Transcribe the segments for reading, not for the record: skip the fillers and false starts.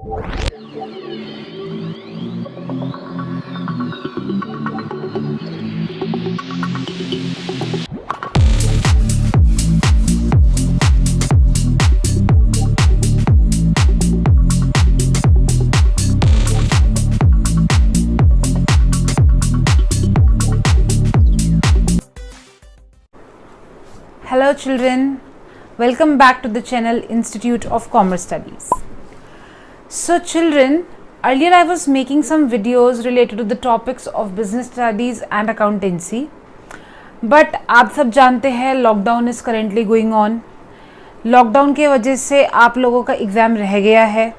Hello children, welcome back to the channel Institute of Commerce Studies. So children, earlier I was making some videos related to the topics of business studies and accountancy. But आप सब जानते हैं lockdown is currently going on. Lockdown के वजह से आप लोगों का एग्ज़ाम रह गया है.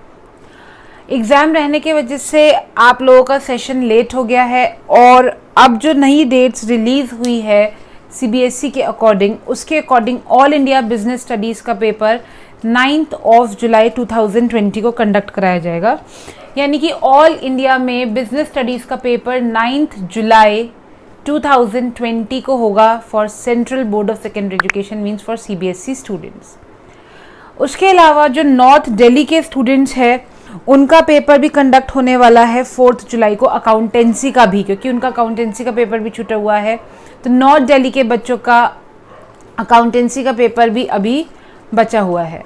एग्ज़ाम रहने के वजह से आप लोगों का सेशन लेट हो गया है और अब जो नई डेट्स रिलीज़ हुई है CBSE के अकॉर्डिंग, उसके according all India business studies का पेपर 9 जुलाई 2020 को कंडक्ट कराया जाएगा. यानी कि ऑल इंडिया में बिजनेस स्टडीज़ का पेपर 9 जुलाई 2020 को होगा for central board of secondary education, means for CBSE students. उसके अलावा जो नॉर्थ दिल्ली के स्टूडेंट्स हैं उनका पेपर भी कंडक्ट होने वाला है 4 जुलाई को, अकाउंटेंसी का भी, क्योंकि उनका अकाउंटेंसी का पेपर भी छूटा हुआ है. तो नॉर्थ दिल्ली के बच्चों का अकाउंटेंसी का पेपर भी अभी बचा हुआ है.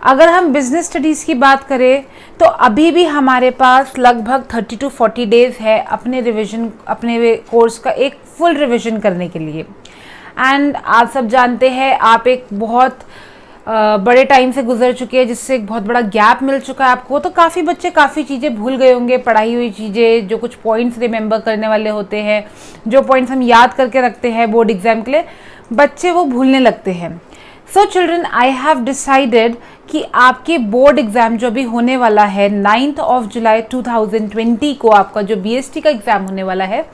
अगर हम बिजनेस स्टडीज़ की बात करें तो अभी भी हमारे पास लगभग 30 to 40 डेज़ है अपने कोर्स का एक फुल रिविज़न करने के लिए. एंड आप सब जानते हैं आप एक बहुत बड़े टाइम से गुजर चुके हैं, जिससे एक बहुत बड़ा गैप मिल चुका है आपको. तो काफ़ी बच्चे काफ़ी चीज़ें भूल गए होंगे, पढ़ाई हुई चीज़ें, जो कुछ पॉइंट्स रिमेंबर करने वाले होते हैं, जो पॉइंट्स हम याद करके रखते हैं बोर्ड एग्जाम के लिए, बच्चे वो भूलने लगते हैं. सो चिल्ड्रन, आई हैव डिसाइडेड कि आपके बोर्ड एग्ज़ाम जो अभी होने वाला है 9 जुलाई 2020 को, आपका जो BST का एग्ज़ाम होने वाला है,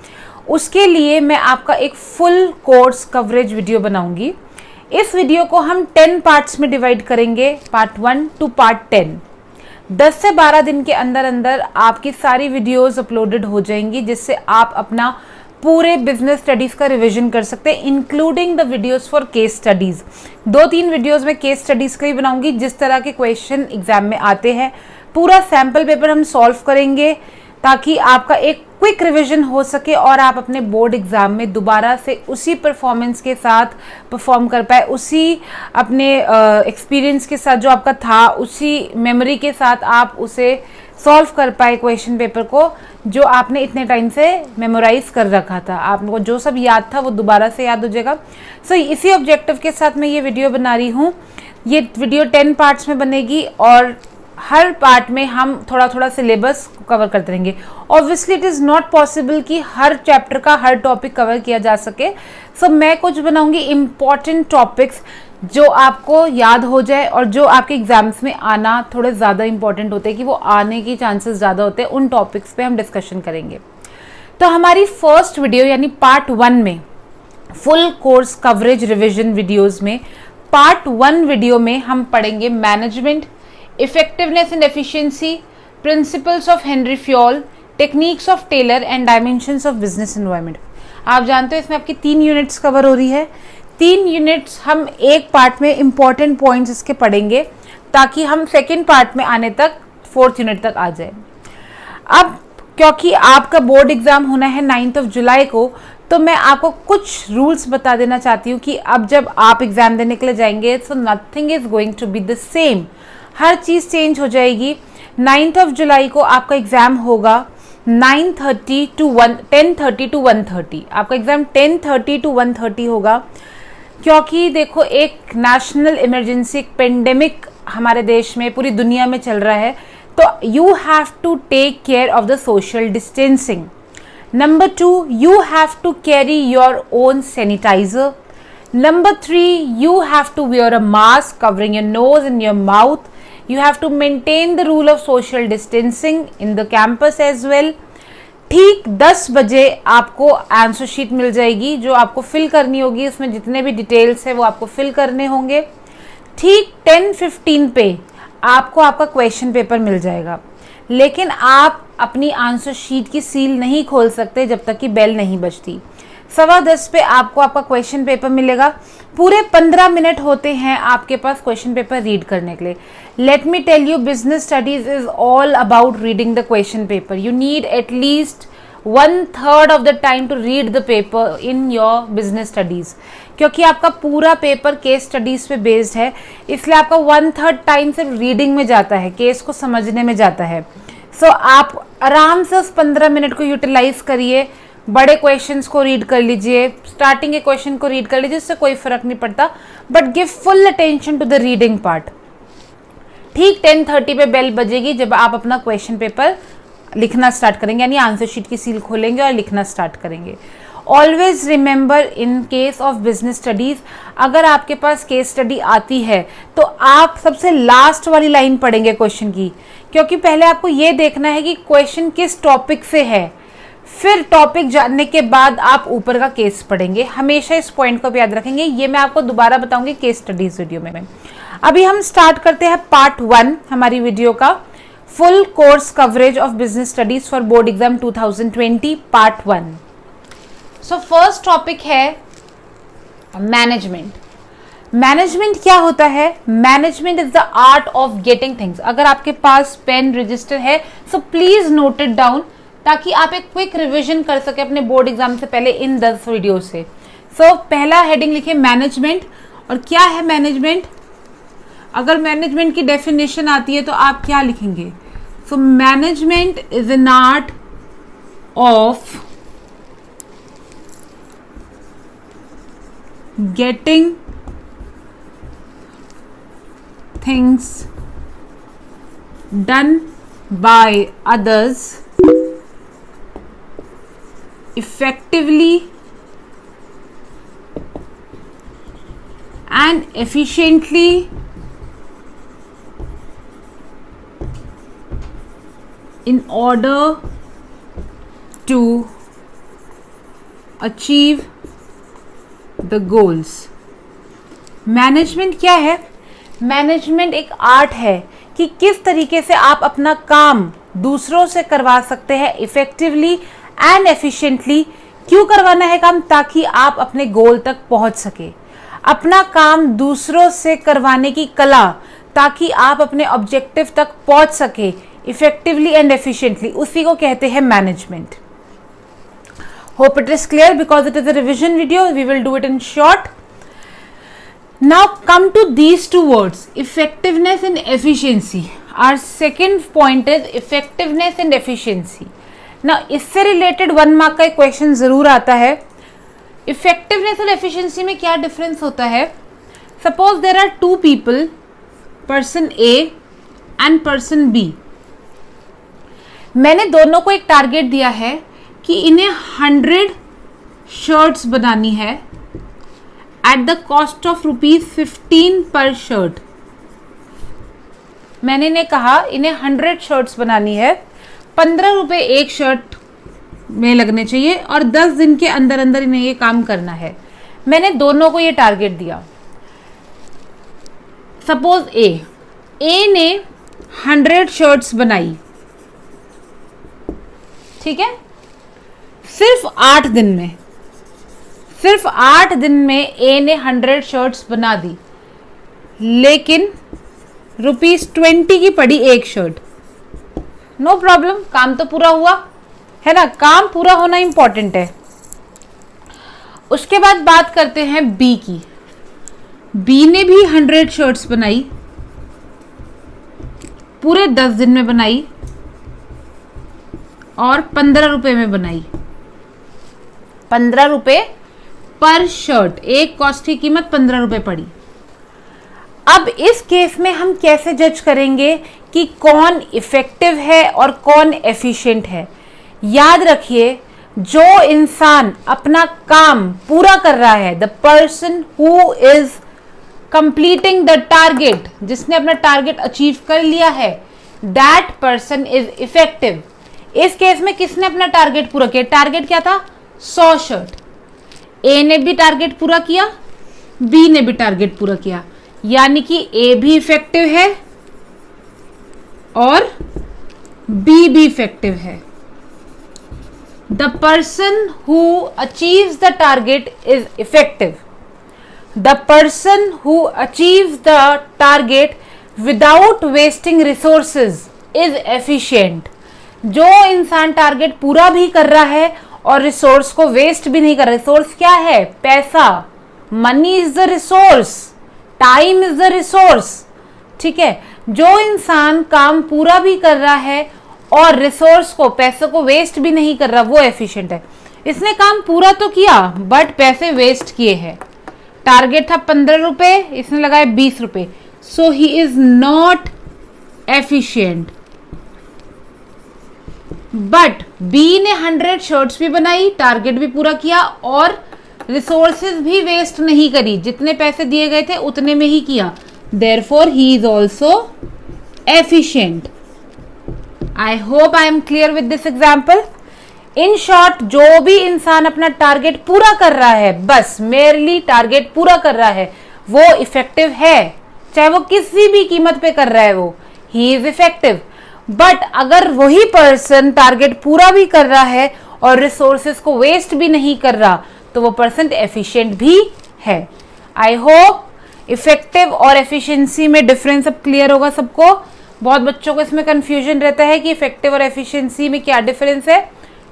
उसके लिए मैं आपका एक फुल कोर्स कवरेज वीडियो बनाऊंगी. इस वीडियो को हम 10 पार्ट्स में डिवाइड करेंगे, पार्ट 1 टू पार्ट 10. 10 से 12 दिन के अंदर अंदर आपकी सारी वीडियोस अपलोडेड हो जाएंगी, जिससे आप अपना पूरे बिजनेस स्टडीज़ का रिवीजन कर सकते हैं, including the videos for case studies. 2-3 videos में केस स्टडीज़ का ही बनाऊंगी, जिस तरह के क्वेश्चन एग्जाम में आते हैं. पूरा सैम्पल पेपर हम सॉल्व करेंगे ताकि आपका एक क्विक रिवीजन हो सके और आप अपने बोर्ड एग्ज़ाम में दोबारा से उसी परफॉर्मेंस के साथ परफॉर्म कर पाए, उसी अपने एक्सपीरियंस के साथ जो आपका था, उसी मेमोरी के साथ आप उसे सॉल्व कर पाए क्वेश्चन पेपर को, जो आपने इतने टाइम से मेमोराइज कर रखा था. आपको जो सब याद था वो दोबारा से याद हो जाएगा. सो इसी ऑब्जेक्टिव के साथ मैं ये वीडियो बना रही हूँ. ये वीडियो 10 पार्ट्स में बनेगी और हर पार्ट में हम थोड़ा थोड़ा सिलेबस कवर करते रहेंगे. Obviously it is not possible कि हर चैप्टर का हर टॉपिक कवर किया जा सके. सो मैं कुछ बनाऊंगी इम्पॉर्टेंट टॉपिक्स जो आपको याद हो जाए और जो आपके एग्जाम्स में आना थोड़े ज़्यादा इंपॉर्टेंट होते हैं, कि वो आने की चांसेस ज़्यादा होते हैं. उन टॉपिक्स पे हम डिस्कशन करेंगे. तो हमारी फर्स्ट वीडियो यानी पार्ट 1 में, full course coverage revision videos में, पार्ट 1 वीडियो में हम पढ़ेंगे management, effectiveness and efficiency, principles of Henri Fayol, techniques of Taylor and dimensions of business environment. आप जानते हो इसमें आपकी 3 यूनिट्स कवर हो रही है. 3 यूनिट्स हम एक पार्ट में इंपॉर्टेंट पॉइंट्स इसके पढ़ेंगे ताकि हम सेकेंड पार्ट में आने तक 4th यूनिट तक आ जाए. अब क्योंकि आपका बोर्ड एग्जाम होना है 9 जुलाई को, तो मैं आपको कुछ रूल्स बता देना चाहती हूँ कि अब जब आप एग्जाम देने के लिए जाएंगे तो nothing is going to be the same. हर चीज़ चेंज हो जाएगी. 9 जुलाई को आपका एग्ज़ाम होगा 10:30 to 1:30. आपका एग्ज़ाम 10:30 to 1:30 होगा, क्योंकि देखो एक नेशनल इमरजेंसी, एक पेंडेमिक हमारे देश में, पूरी दुनिया में चल रहा है. तो you have to take care of the social distancing. Number 2, you have to carry your own sanitizer. Number 3, you have to wear a mask covering your nose and your mouth. You have to maintain the rule of social distancing in the campus as well. ठीक 10 बजे आपको answer sheet मिल जाएगी जो आपको fill करनी होगी. उसमें जितने भी डिटेल्स है वो आपको फिल करने होंगे. ठीक 10:15 पे आपको आपका क्वेश्चन पेपर मिल जाएगा. लेकिन आप अपनी आंसर शीट की सील नहीं खोल सकते जब तक कि बेल नहीं बजती. 10:15 पे आपको आपका क्वेश्चन पेपर मिलेगा। पूरे 15 मिनट होते हैं आपके पास क्वेश्चन पेपर रीड करने के लिए। Let me tell you, business studies is all about reading the question paper. You need at least 1/3 of the time to read the paper in your business studies, क्योंकि आपका पूरा paper case studies पे based है, इसलिए आपका 1/3 time सिर्फ reading में जाता है, केस को समझने में जाता है। सो आप आराम से उस 15 मिनट को यूटिलाइज करिए, बड़े क्वेश्चंस को रीड कर लीजिए, स्टार्टिंग के क्वेश्चन को रीड कर लीजिए, इससे कोई फर्क नहीं पड़ता, but give full attention to the reading part. ठीक 10:30 पे बेल बजेगी जब आप अपना क्वेश्चन पेपर लिखना स्टार्ट करेंगे, यानी आंसर शीट की सील खोलेंगे और लिखना स्टार्ट करेंगे। Always remember, in case of business studies, अगर आपके पास केस स्टडी आती है तो आप सबसे लास्ट वाली लाइन पढ़ेंगे क्वेश्चन की, क्योंकि पहले आपको ये देखना है कि क्वेश्चन किस टॉपिक से है, फिर टॉपिक जानने के बाद आप ऊपर का केस पढ़ेंगे। हमेशा इस पॉइंट को भी याद रखेंगे, ये मैं आपको दोबारा बताऊंगी केस स्टडीज वीडियो में। अभी हम स्टार्ट करते हैं पार्ट 1 हमारी वीडियो का, full course coverage of business studies for board exam 2020 part 1। So first topic है मैनेजमेंट। मैनेजमेंट क्या होता है? Management is the art of getting things. अगर आपके पास पेन रजिस्टर है so please note it down, ताकि आप एक क्विक रिवीजन कर सके अपने बोर्ड एग्जाम से पहले इन 10 वीडियो से। सो पहला हेडिंग लिखिए मैनेजमेंट। और क्या है मैनेजमेंट? अगर मैनेजमेंट की डेफिनेशन आती है तो आप क्या लिखेंगे? So management is an art of getting things done by others effectively and efficiently in order to achieve the goals। Management क्या है? मैनेजमेंट एक आर्ट है कि किस तरीके से आप अपना काम दूसरों से करवा सकते हैं इफेक्टिवली एंड एफिशिएंटली। क्यों करवाना है काम? ताकि आप अपने गोल तक पहुंच सके। अपना काम दूसरों से करवाने की कला, ताकि आप अपने ऑब्जेक्टिव तक पहुंच सके इफेक्टिवली एंड एफिशिएंटली, उसी को कहते हैं management. Hope it is clear, because it is a revision video, we will do it in short. Now come to these two words, effectiveness and efficiency. Our second point is effectiveness and efficiency. ना इससे related 1 mark का एक question जरूर आता है। Effectiveness और efficiency में क्या डिफरेंस होता है? Suppose there are 2 people, person A and person B. मैंने दोनों को एक टारगेट दिया है कि इन्हें 100 शर्ट्स बनानी है एट द कॉस्ट ऑफ ₹15 पर शर्ट। मैंने इन्हें कहा इन्हें 100 शर्ट्स बनानी है, 15 रुपए एक शर्ट में लगने चाहिए और 10 दिन के अंदर अंदर इन्हें ये काम करना है। मैंने दोनों को ये टारगेट दिया। सपोज ए ने 100 शर्ट्स बनाई, ठीक है, सिर्फ 8 दिन में। सिर्फ 8 दिन में ए ने 100 शर्ट्स बना दी, लेकिन ₹20 की पड़ी एक शर्ट। नो प्रॉब्लम, काम तो पूरा हुआ है ना, काम पूरा होना इंपॉर्टेंट है। उसके बाद बात करते हैं बी की। बी ने भी 100 शर्ट्स बनाई, पूरे 10 दिन में बनाई और 15 रुपए में बनाई। 15 रुपए पर शर्ट, एक कॉस्ट की कीमत 15 रुपए पड़ी। अब इस केस में हम कैसे जज करेंगे कि कौन इफेक्टिव है और कौन एफिशिएंट है? याद रखिए, जो इंसान अपना काम पूरा कर रहा है, the person who is completing the target, जिसने अपना टारगेट अचीव कर लिया है, दैट पर्सन इज इफेक्टिव। इस केस में किसने अपना टारगेट पूरा किया? टारगेट क्या था? 100 शर्ट। ए ने भी टारगेट पूरा किया, बी ने भी टारगेट पूरा किया, यानी कि ए भी इफेक्टिव है और बी भी इफेक्टिव है। The person who achieves the target is effective. The person who achieves the target without wasting resources is efficient. जो इंसान टारगेट पूरा भी कर रहा है और रिसोर्स को वेस्ट भी नहीं कर रहा. रिसोर्स क्या है? पैसा. Money is the resource, time is the resource. ठीक है, जो इंसान काम पूरा भी कर रहा है और रिसोर्स को, पैसे को वेस्ट भी नहीं कर रहा, वो एफिशिएंट है. इसने काम पूरा तो किया बट पैसे वेस्ट किए हैं. टारगेट था 15 रुपए, इसने लगाए 20 रुपए. So he is not efficient. But B ने 100 शर्ट्स भी बनाई, टारगेट भी पूरा किया और रिसोर्सेज भी वेस्ट नहीं करी. जितने पैसे दिए गए थे उतने में ही किया. Therefore he is also efficient. I hope I am clear with this example. In short, जो भी इंसान अपना टारगेट पूरा कर रहा है, बस मेरली टारगेट पूरा कर रहा है, वो इफेक्टिव है. चाहे वो किसी भी कीमत पे कर रहा है, वो ही इज इफेक्टिव. बट अगर वही पर्सन टारगेट पूरा भी कर रहा है और रिसोर्सेज को वेस्ट भी नहीं कर रहा, तो वो पर्सन एफिशिएंट भी है. आई होप इफेक्टिव और एफिशिएंसी में डिफरेंस अब क्लियर होगा सबको. बहुत बच्चों को इसमें कंफ्यूजन रहता है कि इफेक्टिव और एफिशिएंसी में क्या डिफरेंस है.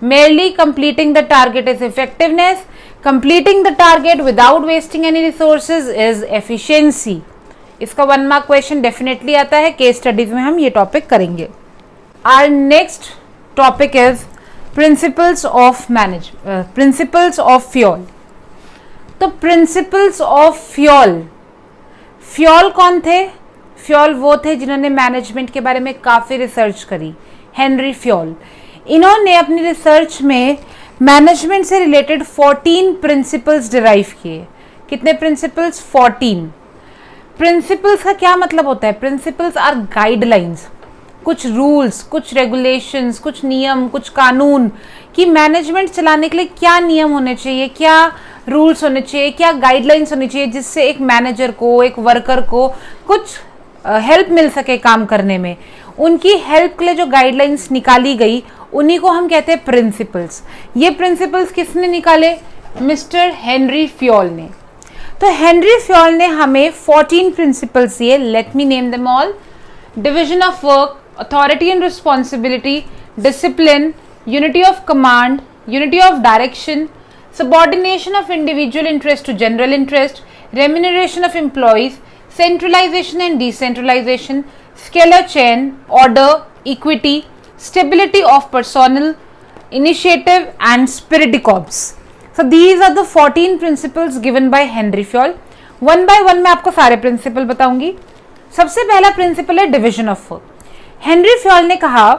merely completing the target is effectiveness, completing the target without wasting any resources is efficiency. इसका 1 मार्क क्वेश्चन डेफिनेटली आता है. केस स्टडीज में हम ये टॉपिक करेंगे. Our next topic is principles of fuel. तो principles of fuel. फ्यूल कौन थे? फ्यूल वो थे जिन्होंने मैनेजमेंट के बारे में काफ़ी रिसर्च करी. Henry fuel. इन्होंने अपनी रिसर्च में मैनेजमेंट से रिलेटेड 14 प्रिंसिपल्स डिराइव किए. कितने प्रिंसिपल्स? 14. प्रिंसिपल्स का क्या मतलब होता है? प्रिंसिपल्स आर गाइडलाइंस, कुछ रूल्स, कुछ रेगुलेशंस, कुछ नियम, कुछ कानून कि मैनेजमेंट चलाने के लिए क्या नियम होने चाहिए, क्या रूल्स होने चाहिए, क्या गाइडलाइंस होनी चाहिए, जिससे एक मैनेजर को, एक वर्कर को कुछ हेल्प मिल सके काम करने में. उनकी हेल्प के लिए जो गाइडलाइंस निकाली गई, उन्हीं को हम कहते हैं प्रिंसिपल्स. ये प्रिंसिपल्स किसने निकाले? मिस्टर हेनरी फ्यूल ने. तो हेनरी फ्यूल ने हमें 14 प्रिंसिपल्स दिए. Let me name them all. Division of work, authority and responsibility, discipline, unity of command, unity of direction, subordination of individual interest to general interest, remuneration of employees, centralization and decentralization, scalar chain, order, equity, stability of personnel, initiative and spirit corps. So these are the 14 principles given by Henry Fayol. One by one मैं आपको सारे principal बताऊंगी. सबसे पहला principal है division of work. Henry fuel ने कहा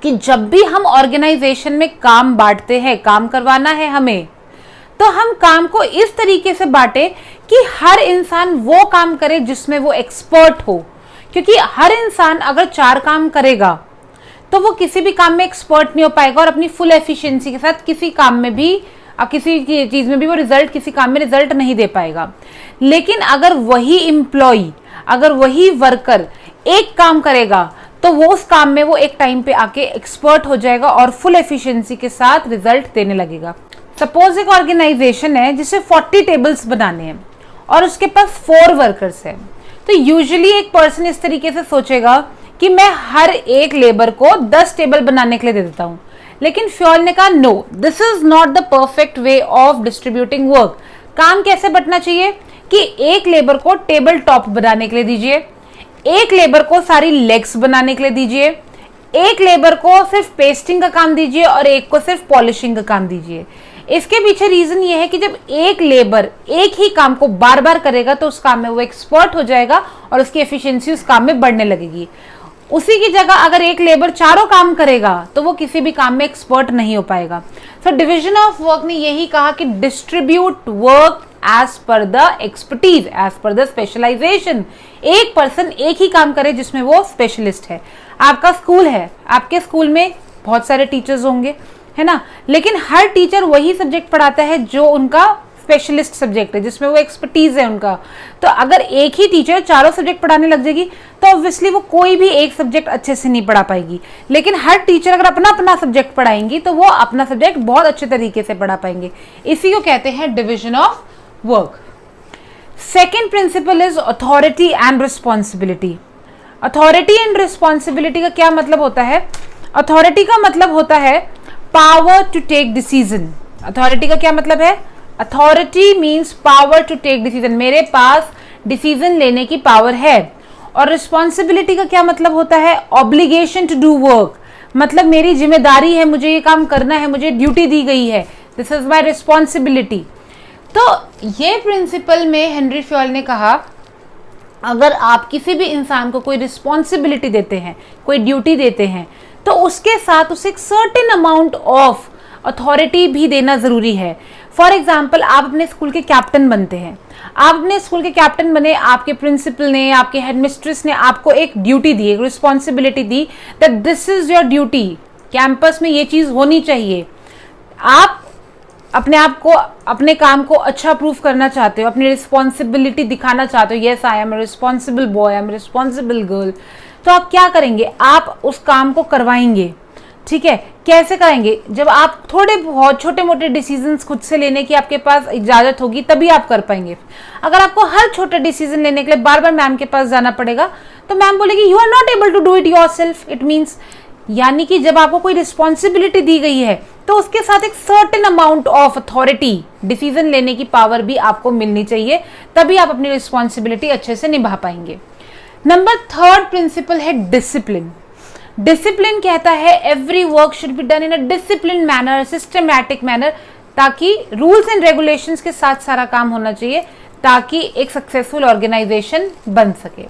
कि जब भी हम ऑर्गेनाइजेशन में काम बांटते हैं, काम करवाना है हमें, तो हम काम को इस तरीके से बांटे कि हर इंसान वो काम करे जिसमें वो एक्सपर्ट हो. क्योंकि हर इंसान अगर 4 काम करेगा तो वो किसी भी काम में एक्सपर्ट नहीं हो पाएगा और अपनी फुल एफिशिएंसी के साथ किसी काम में भी, किसी चीज में भी वो रिजल्ट, किसी काम में रिजल्ट नहीं दे पाएगा. लेकिन अगर वही एम्प्लॉय, अगर वही वर्कर एक काम करेगा तो वो उस काम में वो एक टाइम पे आके एक्सपर्ट हो जाएगा और फुल एफिशिएंसी के साथ रिजल्ट देने लगेगा. सपोज एक ऑर्गेनाइजेशन है जिसे 40 टेबल्स बनाने हैं और उसके पास 4 वर्कर्स हैं. तो यूजुअली एक पर्सन इस तरीके से सोचेगा कि मैं हर एक लेबर को 10 टेबल बनाने के लिए दे देता हूँ. लेकिन फ्यूल ने कहा no, this is not the perfect way of distributing work. काम कैसे बंटना चाहिए कि एक लेबर को टेबल टॉप बनाने के लिए दीजिए, एक लेबर को सारी लेग्स बनाने के लिए दीजिए, एक लेबर को सिर्फ पेस्टिंग का काम दीजिए और एक को सिर्फ पॉलिशिंग का काम दीजिए. इसके पीछे रीजन ये है कि जब एक लेबर एक ही काम को बार बार करेगा तो उस काम में वो एक्सपर्ट हो जाएगा और उसकी एफिशिएंसी उस काम में बढ़ने लगेगी. उसी की जगह अगर एक लेबर चारों काम करेगा तो वो किसी भी काम में एक्सपर्ट नहीं हो पाएगा. सो डिविजन ऑफ वर्क ने यही कहा कि distribute work as per the expertise, as per the specialisation. एक पर्सन एक ही काम करे जिसमें वो स्पेशलिस्ट है. आपका स्कूल है, आपके स्कूल में बहुत सारे टीचर्स होंगे, है ना, लेकिन हर टीचर वही सब्जेक्ट पढ़ाता है जो उनका स्पेशलिस्ट सब्जेक्ट है जिसमें वो एक्सपर्टीज है उनका, तो अगर एक ही टीचर चारों सब्जेक्ट पढ़ाने लग जाएगी तो ऑब्वियसली वो कोई भी एक सब्जेक्ट अच्छे से नहीं पढ़ा पाएगी। लेकिन हर टीचर अगर अपना अपना सब्जेक्ट पढ़ाएंगी तो वो अपना सब्जेक्ट बहुत अच्छे तरीके से पढ़ा पाएंगे। इसी को कहते हैं division of work. Second principle is authority and responsibility. Authority and responsibility का क्या मतलब होता है? अथॉरिटी का मतलब होता है power to take decision. Authority का क्या मतलब है? Authority means power to take decision, मेरे पास डिसीजन लेने की पावर है। और रिस्पॉन्सिबिलिटी का क्या मतलब होता है? ऑब्लिगेशन टू डू वर्क, मतलब मेरी जिम्मेदारी है, मुझे ये काम करना है, मुझे ड्यूटी दी गई है, दिस इज माई रिस्पॉन्सिबिलिटी। तो ये प्रिंसिपल में हेनरी फ्योल ने कहा अगर आप किसी भी इंसान को कोई रिस्पॉन्सिबिलिटी देते हैं, कोई ड्यूटी देते हैं, तो उसके साथ उसे एक सर्टेन अमाउंट ऑफ अथॉरिटी भी देना जरूरी है। फॉर एग्जाम्पल, आप अपने स्कूल के कैप्टन बनते हैं, आप अपने स्कूल के कैप्टन बने, आपके प्रिंसिपल ने, आपके हेडमिस्ट्रेस ने आपको एक ड्यूटी दी, एक responsibility the that this is your duty, campus में ये चीज होनी चाहिए। आप अपने आप को, अपने काम को अच्छा प्रूफ करना चाहते हो, अपनी रिस्पॉन्सिबिलिटी दिखाना चाहते हो, yes I am a responsible boy, I am a responsible girl, तो आप क्या करेंगे? आप उस काम को करवाएंगे। ठीक है, कैसे कराएंगे? जब आप थोड़े बहुत छोटे मोटे डिसीजंस खुद से लेने की आपके पास इजाजत होगी तभी आप कर पाएंगे। अगर आपको हर छोटे डिसीजन लेने के लिए बार बार मैम के पास जाना पड़ेगा तो मैम बोलेगी you are not able to do it yourself. It means, यानी कि जब आपको कोई रिस्पॉन्सिबिलिटी दी गई है तो उसके साथ एक certain amount of authority, decision लेने की पावर भी आपको मिलनी चाहिए, तभी आप अपनी रिस्पॉन्सिबिलिटी अच्छे से निभा पाएंगे। नंबर थर्ड प्रिंसिपल है डिसिप्लिन। डिसिप्लिन कहता है every work should be done in a discipline manner, systematic manner, ताकि रूल्स एंड रेगुलेशंस के साथ सारा काम होना चाहिए ताकि एक सक्सेसफुल ऑर्गेनाइजेशन बन सके।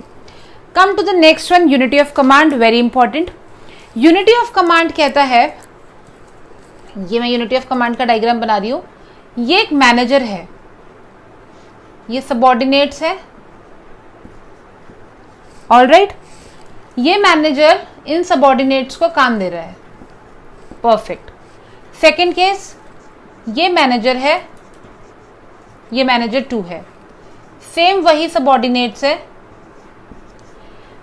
Come to the next one, unity of command, very important. Unity of command कहता है, ये मैं यूनिटी ऑफ कमांड का डायग्राम बना रही हूं, ये एक मैनेजर है, ये सबऑर्डिनेट्स है, ऑलराइट। ये मैनेजर इन सबऑर्डिनेट्स को काम दे रहा है, परफेक्ट। सेकंड केस, ये मैनेजर है, ये मैनेजर 2 है, सेम वही सबऑर्डिनेट्स है।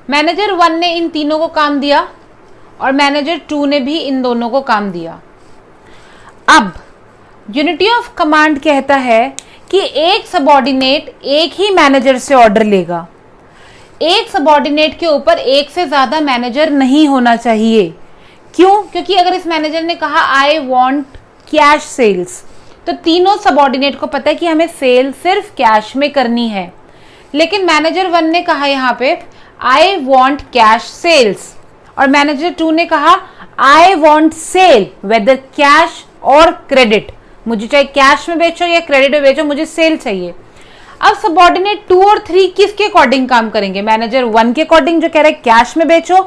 मैनेजर 1 ने इन तीनों को काम दिया और मैनेजर 2 ने भी इन दोनों को काम दिया। अब यूनिटी ऑफ कमांड कहता है कि एक सबऑर्डिनेट एक ही मैनेजर से ऑर्डर लेगा, एक सबऑर्डिनेट के ऊपर एक से ज्यादा मैनेजर नहीं होना चाहिए। क्यों? क्योंकि अगर इस मैनेजर ने कहा आई वांट कैश सेल्स, तो तीनों सबऑर्डिनेट को पता है कि हमें सेल सिर्फ कैश में करनी है। लेकिन मैनेजर 1 ने कहा यहाँ पे आई वांट कैश सेल्स, और मैनेजर 2 ने कहा I want sale whether cash और क्रेडिट, मुझे चाहे कैश में बेचो या क्रेडिट में बेचो, मुझे सेल चाहिए। अब सबऑर्डिनेट 2 और 3 किसके अकॉर्डिंग काम करेंगे? मैनेजर 1 के अकॉर्डिंग जो कह रहा है कैश में बेचो,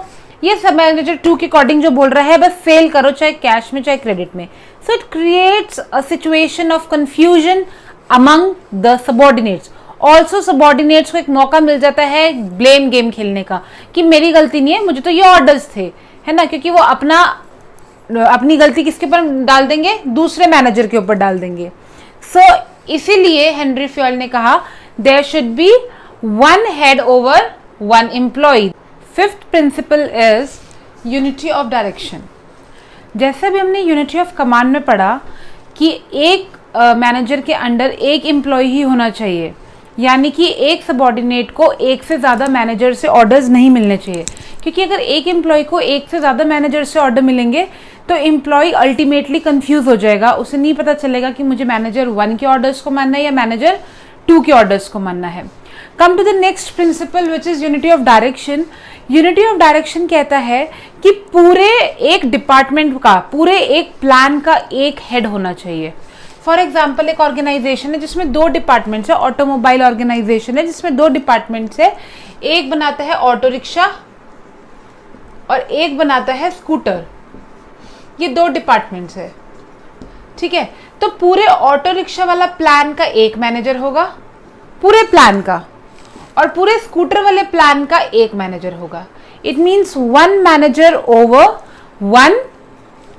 ये सब मैनेजर 2 के अकॉर्डिंग जो बोल रहा है बस सेल करो, चाहे कैश में चाहे क्रेडिट में। So it creates a situation of confusion among the subordinates. Also subordinates को एक मौका मिल जाता है ब्लेम गेम खेलने का कि मेरी गलती नहीं है, मुझे तो ये ऑर्डर्स थे, है ना, क्योंकि वो अपनी गलती किसके ऊपर डाल देंगे? दूसरे मैनेजर के ऊपर डाल देंगे। सो इसीलिए हेनरी फ्योल ने कहा there should be 1 head over 1 employee. Fifth principle is unity of direction. जैसे भी हमने यूनिटी ऑफ कमांड में पढ़ा कि एक मैनेजर के अंडर एक एम्प्लॉय ही होना चाहिए, यानी कि एक सबऑर्डिनेट को एक से ज़्यादा मैनेजर से ऑर्डर्स नहीं मिलने चाहिए, क्योंकि अगर एक एम्प्लॉय को एक से ज़्यादा मैनेजर से ऑर्डर मिलेंगे तो एम्प्लॉय अल्टीमेटली कंफ्यूज हो जाएगा, उसे नहीं पता चलेगा कि मुझे मैनेजर 1 के ऑर्डर्स को मानना है या मैनेजर 2 के ऑर्डर्स को मानना है। Come to the next principle which is unity of direction. Unity of direction कहता है कि पूरे एक डिपार्टमेंट का, पूरे एक प्लान का एक हेड होना चाहिए। फॉर एग्जाम्पल, एक ऑर्गेनाइजेशन है जिसमें 2 डिपार्टमेंट्स है, ऑटोमोबाइल ऑर्गेनाइजेशन है जिसमें 2 डिपार्टमेंट्स है, एक बनाता है ऑटो रिक्शा और एक बनाता है स्कूटर, ये 2 डिपार्टमेंट्स है, ठीक है। तो पूरे ऑटो रिक्शा वाला प्लान का एक मैनेजर होगा, पूरे प्लान का, और पूरे स्कूटर वाले प्लान का एक मैनेजर होगा। It means 1 manager over 1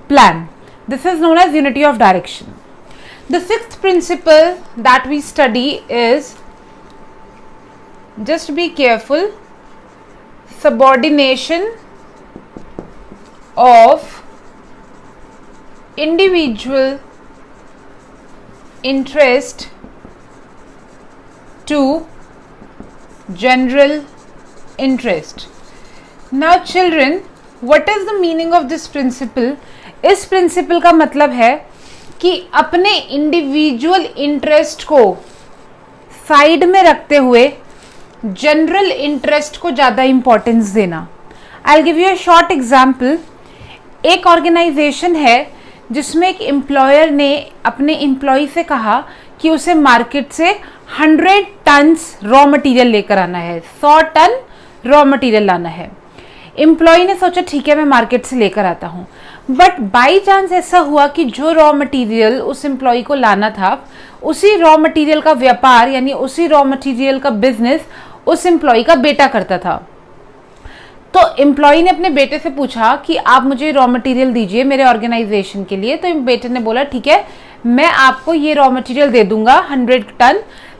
plan. This is known as unity of direction. The sixth principle that we study is, just be careful, subordination of individual interest to general interest. Now children, what is the meaning of this principle? इस principal का मतलब है कि अपने individual interest को side में रखते हुए जनरल इंटरेस्ट को ज़्यादा इंपॉर्टेंस देना. I give you a short example. एक ऑर्गेनाइजेशन है जिसमें एक एम्प्लॉयर ने अपने एम्प्लॉय से कहा कि उसे मार्केट से 100 टन्स रॉ मटेरियल लेकर आना है, 100 टन रॉ मटेरियल लाना है. एम्प्लॉय ने सोचा ठीक है मैं मार्केट से लेकर आता हूँ, बट बाई चांस ऐसा हुआ कि जो रॉ मटेरियल उस एम्प्लॉय को लाना था, उसी रॉ मटेरियल का व्यापार यानी उसी रॉ मटेरियल का बिजनेस उस एम्प्लॉय का बेटा करता था. तो एम्प्लॉय ने अपने बेटे से पूछा कि आप मुझे रॉ मटेरियल दीजिए मेरे ऑर्गेनाइजेशन के लिए. तो बेटे ने बोला ठीक है मैं आपको ये रॉ मटेरियल दे दूंगा 100 टन,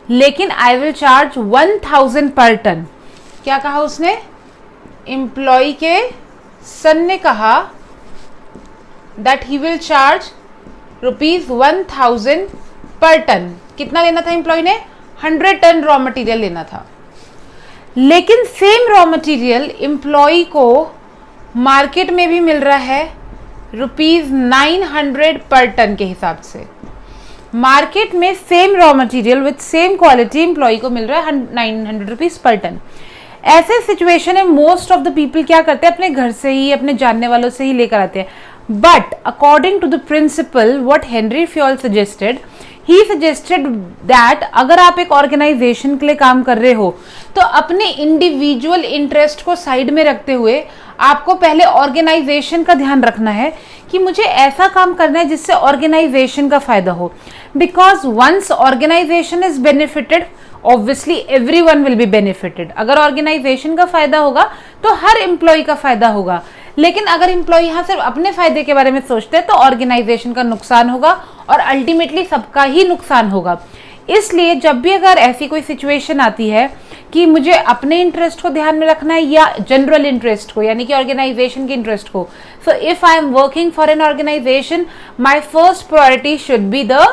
लेकिन आई विल चार्ज 1000 पर टन. क्या कहा उसने? एम्प्लॉय के सन ने कहा दैट ही विल चार्ज ₹1000 पर टन. कितना लेना था एम्प्लॉय ने? 100 टन रॉ मटेरियल लेना था. लेकिन सेम रॉ मटेरियल एम्प्लॉय को मार्केट में भी मिल रहा है ₹900 पर टन के हिसाब से. मार्केट में same raw material with same quality employee को मिल रहा है ₹900 पर टन. ऐसे सिचुएशन में मोस्ट ऑफ द पीपल क्या करते हैं? अपने घर से ही, अपने जानने वालों से ही लेकर आते हैं. But according to the principle what Henri Fayol suggested, he suggested that अगर आप एक ऑर्गेनाइजेशन के लिए काम कर रहे हो तो अपने इंडिविजुअल इंटरेस्ट को साइड में रखते हुए आपको पहले ऑर्गेनाइजेशन का ध्यान रखना है कि मुझे ऐसा काम करना है जिससे ऑर्गेनाइजेशन का फायदा हो. Because once organisation is benefited obviously everyone will be benefited. अगर ऑर्गेनाइजेशन का फायदा होगा तो हर एम्प्लॉय का फायदा होगा. लेकिन अगर एम्प्लॉय यहाँ सिर्फ अपने फायदे के बारे में सोचते हैं तो ऑर्गेनाइजेशन का नुकसान होगा और अल्टीमेटली सबका ही नुकसान होगा. इसलिए जब भी अगर ऐसी कोई सिचुएशन आती है कि मुझे अपने इंटरेस्ट को ध्यान में रखना है या जनरल इंटरेस्ट को यानी कि ऑर्गेनाइजेशन के इंटरेस्ट को, so if I am working for an organisation my first priority should be the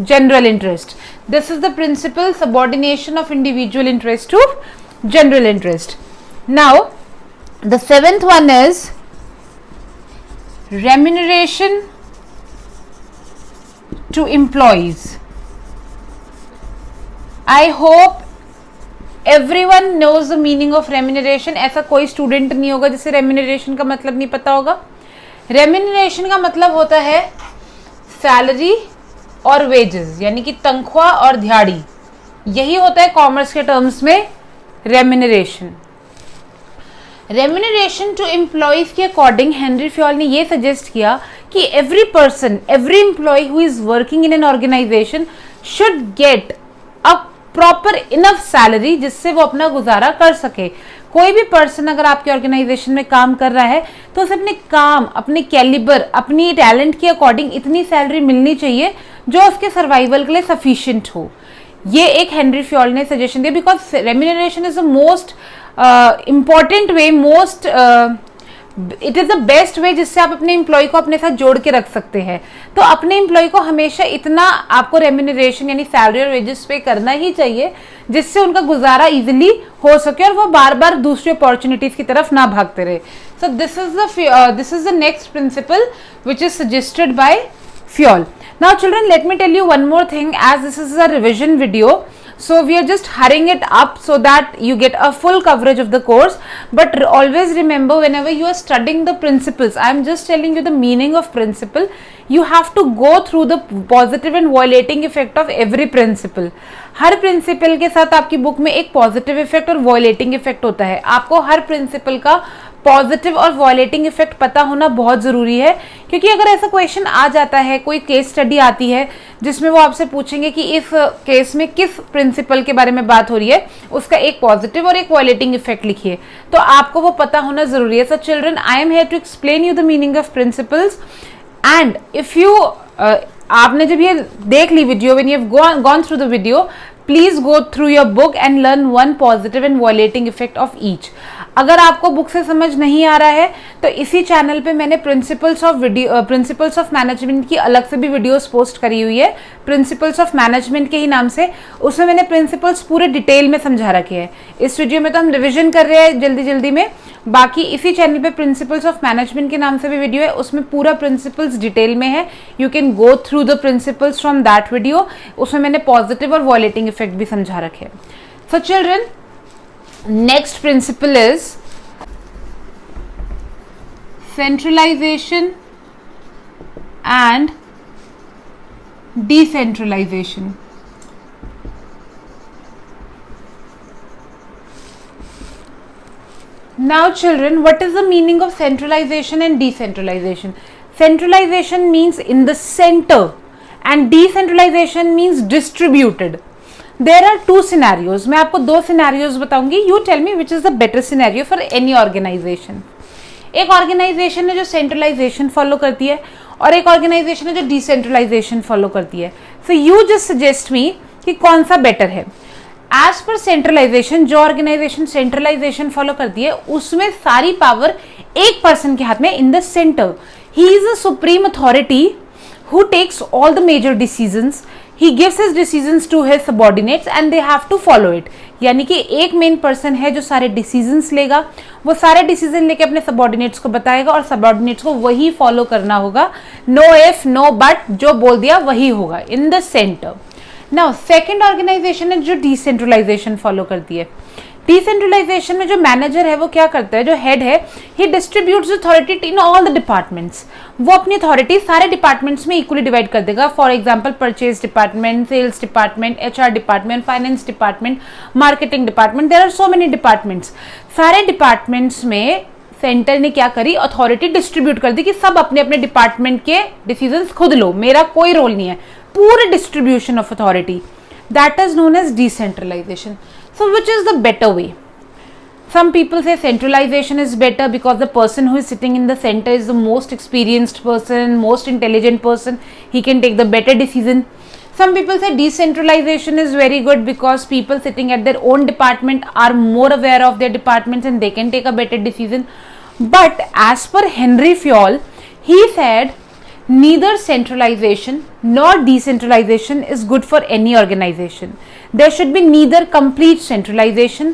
general interest. This is the principle subordination of individual interest to general interest. Now the seventh one is remuneration to employees. I hope everyone knows the meaning of remuneration. ऐसा कोई student नहीं होगा जिसे remuneration का मतलब नहीं पता होगा. Remuneration का मतलब होता है सैलरी और वेजेस यानी कि तनख्वाह और दिहाड़ी. यही होता है कॉमर्स के टर्म्स में रेम्यूनरेशन. रेम्यूनरेशन टू एम्प्लॉयज के अकॉर्डिंग हेनरी फ्योल ने ये सजेस्ट किया कि every person, every employee who is working in an organisation should get a proper enough salary जिससे वो अपना गुजारा कर सके. कोई भी पर्सन अगर आपके ऑर्गेनाइजेशन में काम कर रहा है तो उसे अपने काम, अपने कैलिबर, अपनी टैलेंट के अकॉर्डिंग इतनी सैलरी मिलनी चाहिए जो उसके सर्वाइवल के लिए सफिशिएंट हो. ये एक हेनरी फ्योल ने सजेशन दिया because remuneration is the most important way, most it is the best वे जिससे आप अपने एम्प्लॉय को अपने साथ जोड़ के रख सकते हैं. तो अपने एम्प्लॉय को हमेशा इतना आपको रेम्यूनरेशन यानी सैलरी और वेजेस पे करना ही चाहिए जिससे उनका गुजारा इजीली हो सके और वो बार बार दूसरी अपॉर्चुनिटीज की तरफ ना भागते रहे. सो this is the next principle which is suggested by Fayol. Now children, let me tell you one more thing, as this is a revision video, so we are just hurrying it up so that you get a full coverage of the course. But always remember, whenever you are studying the principles, I am just telling you the meaning of principle. You have to go through the positive and violating effect of every principle. हर principle के साथ आपकी book में एक positive effect और violating effect होता है. आपको हर प्रिंसिपल का पॉजिटिव और वॉयलेटिंग इफेक्ट पता होना बहुत ज़रूरी है, क्योंकि अगर ऐसा क्वेश्चन आ जाता है, कोई केस स्टडी आती है जिसमें वो आपसे पूछेंगे कि इस केस में किस प्रिंसिपल के बारे में बात हो रही है, उसका एक पॉजिटिव और एक वॉयलेटिंग इफेक्ट लिखिए, तो आपको वो पता होना ज़रूरी है. So children, I am here to explain you the meaning of principles, and if you आपने जब ये देख ली video, when you have gone through the video, please go through your book and learn one positive and violating effect of each. अगर आपको book से समझ नहीं आ रहा है तो इसी चैनल पे मैंने प्रिंसिपल्स ऑफ मैनेजमेंट की अलग से भी वीडियोस पोस्ट करी हुई है, प्रिंसिपल्स ऑफ मैनेजमेंट के ही नाम से. उसमें मैंने प्रिंसिपल्स पूरे डिटेल में समझा रखे हैं. इस वीडियो में तो हम रिविजन कर रहे हैं जल्दी जल्दी में. बाकी इसी चैनल पे प्रिंसिपल्स ऑफ मैनेजमेंट के नाम से भी वीडियो है, उसमें पूरा प्रिंसिपल्स डिटेल में है. You can go through the principles from that video. उसमें मैंने पॉजिटिव और वायलेटिंग इफेक्ट भी समझा रखे हैं. So children, next principle is centralization and decentralization. Now children, what is the meaning of centralization and decentralization? Centralization means in the center and decentralization means distributed. There are two scenarios. मैं आपको दो scenarios बताऊंगी. You tell me which is the better scenario for any organization. एक organisation है जो centralisation follow करती है और एक ऑर्गेनाइजेशन है जो डिसेंट्रलाइजेशन फॉलो करती है. So you just suggest me कि कौन सा बेटर है. एज पर सेंट्रलाइजेशन, जो ऑर्गेनाइजेशन सेंट्रलाइजेशन फॉलो करती है उसमें सारी पावर एक पर्सन के हाथ में, इन the centre. He is a supreme authority who takes all the major decisions. He gives his decisions to his subordinates and they have to follow it. यानी कि एक मेन पर्सन है जो सारे डिसीजंस लेगा, वो सारे डिसीजन लेके अपने सबॉर्डिनेट्स को बताएगा और सबॉर्डिनेट्स को वही फॉलो करना होगा. नो इफ नो बट, जो बोल दिया वही होगा, in the centre. Now second organisation है जो डिसेंट्रलाइजेशन फॉलो करती है. डिसेंट्रलाइजेशन में जो मैनेजर है वो क्या करता है, जो हेड है, he distributes authority in all the departments. वो अपनी अथॉरिटी सारे डिपार्टमेंट्स में इक्वली डिवाइड कर देगा. For example purchase department, sales department, HR department, finance department, marketing department. There are so many departments. सारे डिपार्टमेंट्स में सेंटर ने क्या करी, अथॉरिटी डिस्ट्रीब्यूट कर दी कि सब अपने अपने डिपार्टमेंट के डिसीजंस खुद लो, मेरा कोई रोल नहीं है. पूरे distribution of authority, that is known as decentralisation. So which is the better way? Some people say centralization is better because the person who is sitting in the center is the most experienced person, most intelligent person. He can take the better decision. Some people say decentralization is very good because people sitting at their own department are more aware of their departments and they can take a better decision. But as per Henry Fayol, he said neither centralization nor decentralization is good for any organization. There should be neither complete centralization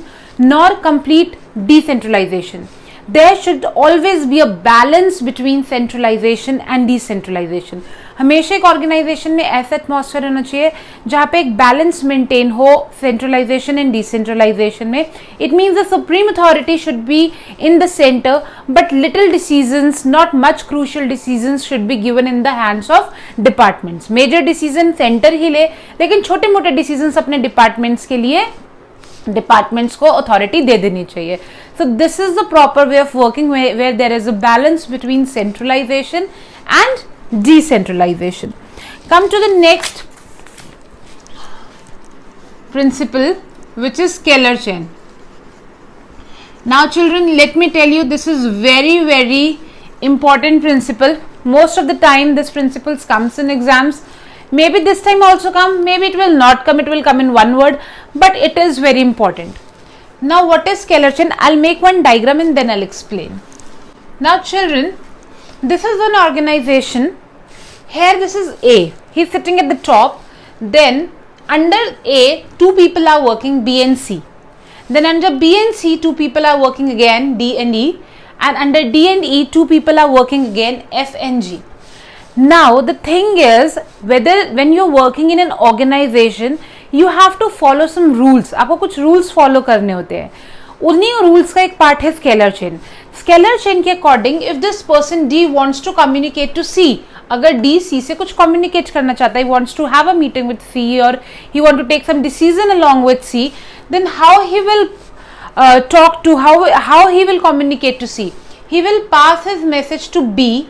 nor complete decentralization. There should always be a balance between centralization and decentralization. हमेशा एक organisation में ऐसा atmosphere होना चाहिए जहाँ पे एक balance maintain हो सेंट्रलाइजेशन एंड डिसेंट्रलाइजेशन में. It means the supreme authority should be in the centre but little decisions, not much crucial decisions should be given in the hands of departments. Major decision centre ही ले, लेकिन छोटे मोटे decisions अपने departments के लिए departments को authority दे देनी चाहिए. So this is the proper way of working where there is a balance between centralisation and decentralization. Come to the next principle, which is scalar chain. Now children, let me tell you, this is very important principle. Most of the time this principle comes in exams. Maybe this time also come, maybe it will not come, it will come in one word, but it is very important. Now what is scalar chain? I'll make one diagram and then I'll explain. Now children, this is an organization. Here this is A. He's sitting at the top. Then under A, two people are working, B and C. Then under B and C, two people are working again, D and E. And under D and E, two people are working again, F and G. Now the thing is, when you're working in an organization, you have to follow some rules. आपको कुछ rules follow करने होते हैं. उन्हीं rules का एक part है scalar chain. Scalar chain के according if this person D wants to communicate to C, अगर डी सी से कुछ कम्युनिकेट करना चाहता है, wants to have a meeting with C और he want to take some decision along with C, then how he will talk to, how he will communicate to C. He will pass his message to B,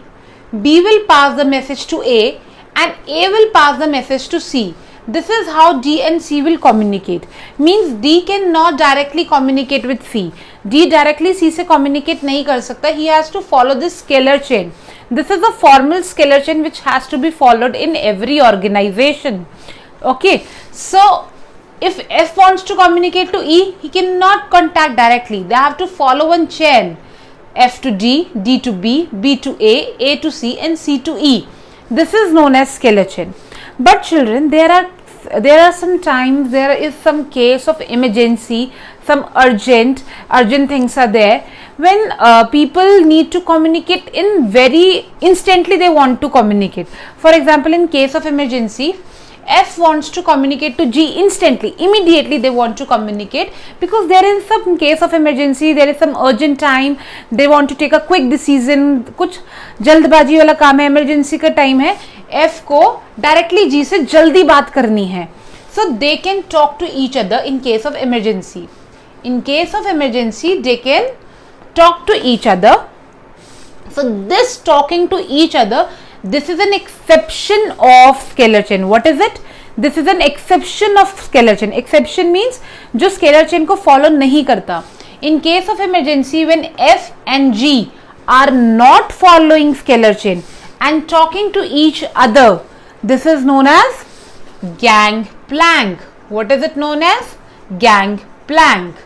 B will pass the message to A and A will pass the message to C. This is how D and C will communicate. Means D cannot directly communicate with C. D directly C से communicate नहीं कर सकता. He has to follow this scalar chain. This is a formal scalar chain which has to be followed in every organization. Okay, so if F wants to communicate to E, he cannot contact directly. They have to follow one chain. F to D, D to B, B to A to C, and C to E. This is known as scalar chain. But children, there are some times, there is some case of emergency, some urgent things are there when people need to communicate in very instantly. They want to communicate. For example, in case of emergency, F wants to communicate to G instantly, immediately they want to communicate, because there is some case of emergency, there is some urgent time, they want to take a quick decision, कुछ जल्दबाजी वाला काम है, emergency का time है, F को directly G से जल्दी बात करनी है, so they can talk to each other in case of emergency. In case of emergency, they can talk to each other. So this talking to each other, this is an exception of scalar chain. What is it? This is an exception of scalar chain. Exception means जो scalar chain को follow नहीं करता. In case of emergency, when F and G are not following scalar chain and talking to each other, this is known as gangplank. What is it known as? Gangplank.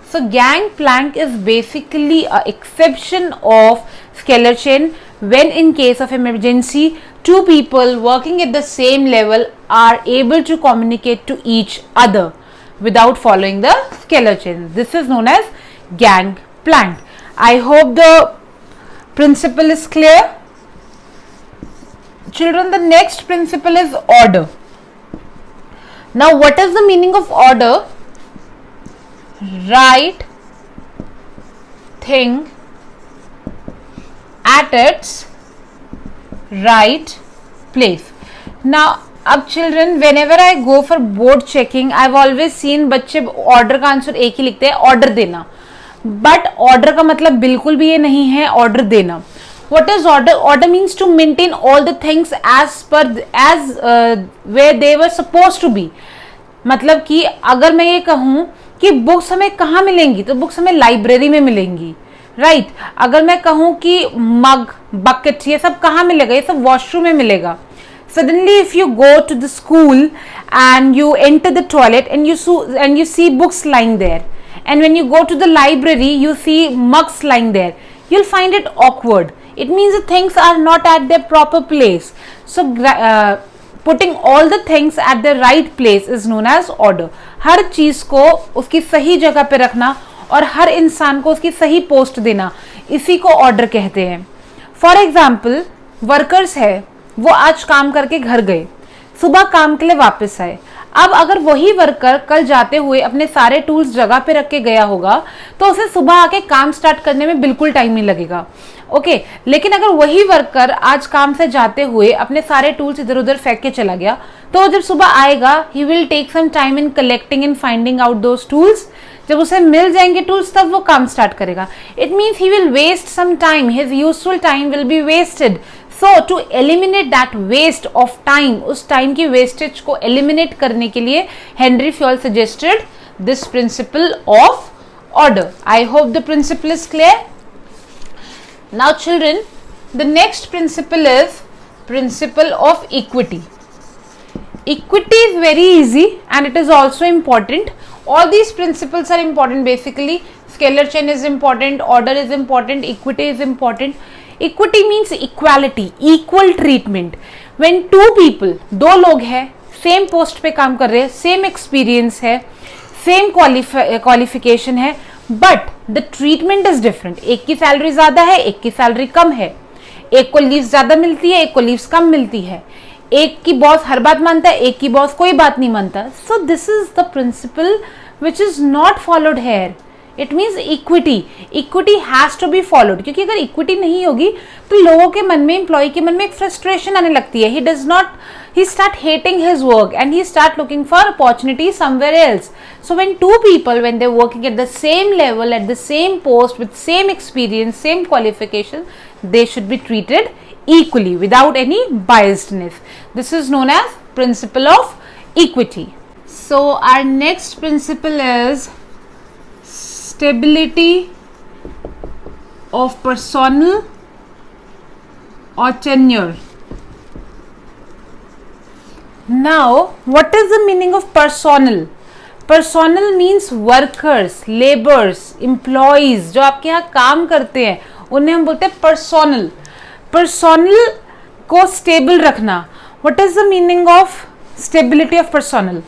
So gangplank is basically an exception of scalar chain when in case of emergency, two people working at the same level are able to communicate to each other without following the scalar chain. This is known as gangplank. I hope the principle is clear. Children, the next principle is order. Now, what is the meaning of order? Right thing at its right place. Now, अब children, whenever I go for board checking, I've always seen बच्चे order का answer एक ही लिखते हैं, order देना. But order का मतलब बिल्कुल भी ये नहीं है order देना. What is order? Order means to maintain all the things as where they were supposed to be. मतलब कि अगर मैं ये कहूँ कि बुक्स हमें कहाँ मिलेंगी, तो बुक्स हमें लाइब्रेरी में मिलेंगी, राइट. अगर मैं कहूँ कि मग, बकेट, ये सब कहाँ मिलेगा, ये सब वॉशरूम में मिलेगा. Suddenly, if you go to the school and you enter the toilet and you see books lying there, and when you go to the library you see mugs lying there, you'll find it awkward. It means the things are not at their proper place. So putting all the things at the right place is known as order. हर चीज को उसकी सही जगह पे रखना और हर इंसान को उसकी सही पोस्ट देना, इसी को ऑर्डर कहते हैं. फॉर एग्जाम्पल, वर्कर्स है, वो आज काम करके घर गए, सुबह काम के लिए वापस आए. अब अगर वही वर्कर कल जाते हुए अपने सारे टूल्स जगह पे रख के गया होगा, तो उसे सुबह आके काम स्टार्ट करने में बिल्कुल टाइम नहीं लगेगा. ओके, लेकिन अगर वही वर्कर आज काम से जाते हुए अपने सारे टूल्स इधर उधर फेंक के चला गया, तो जब सुबह आएगा, he will take some time in collecting and finding out those tools. जब उसे मिल जाएंगे टूल्स, तब वो काम स्टार्ट करेगा. It means he will waste some time, his useful time will be wasted. So to eliminate that waste of time, उस time की wastage को एलिमिनेट करने के लिए Henri Fayol suggested this principle of order. I hope the principle is clear. Now children, the next principle is principle of equity. Equity is very easy and it is also important. All these principles are important basically. Scalar chain is important, order is important, equity is important. Equity means equality, equal treatment. When two people, दो लोग हैं, same post पे काम कर रहे हैं, same experience है, same qualification है, but the treatment is different. एक की सैलरी ज्यादा है, एक की सैलरी कम है, एक को लीव ज्यादा मिलती है, एक को लीव्स कम मिलती है, एक की बॉस हर बात मानता है, एक की बॉस कोई बात नहीं मानता. So this is the principle which is not followed here. It means equity has to be followed. क्योंकि अगर इक्विटी नहीं होगी तो लोगों के मन में, एम्प्लॉय के मन में एक फ्रस्ट्रेशन आने लगती है. He start hating his work and he start looking for opportunity somewhere else. So when two people, when they're working at the same level, at the same post, with same experience, same qualification, they should be treated equally without any biasedness. This is known as principle of equity. So our next principle is stability of personal or tenure. Now, what is the meaning of personnel? Personnel means workers, laborers, employees, जो आपके यहाँ काम करते हैं उन्हें हम बोलते हैं personnel. Personnel को stable रखना. What is the meaning of stability of personnel?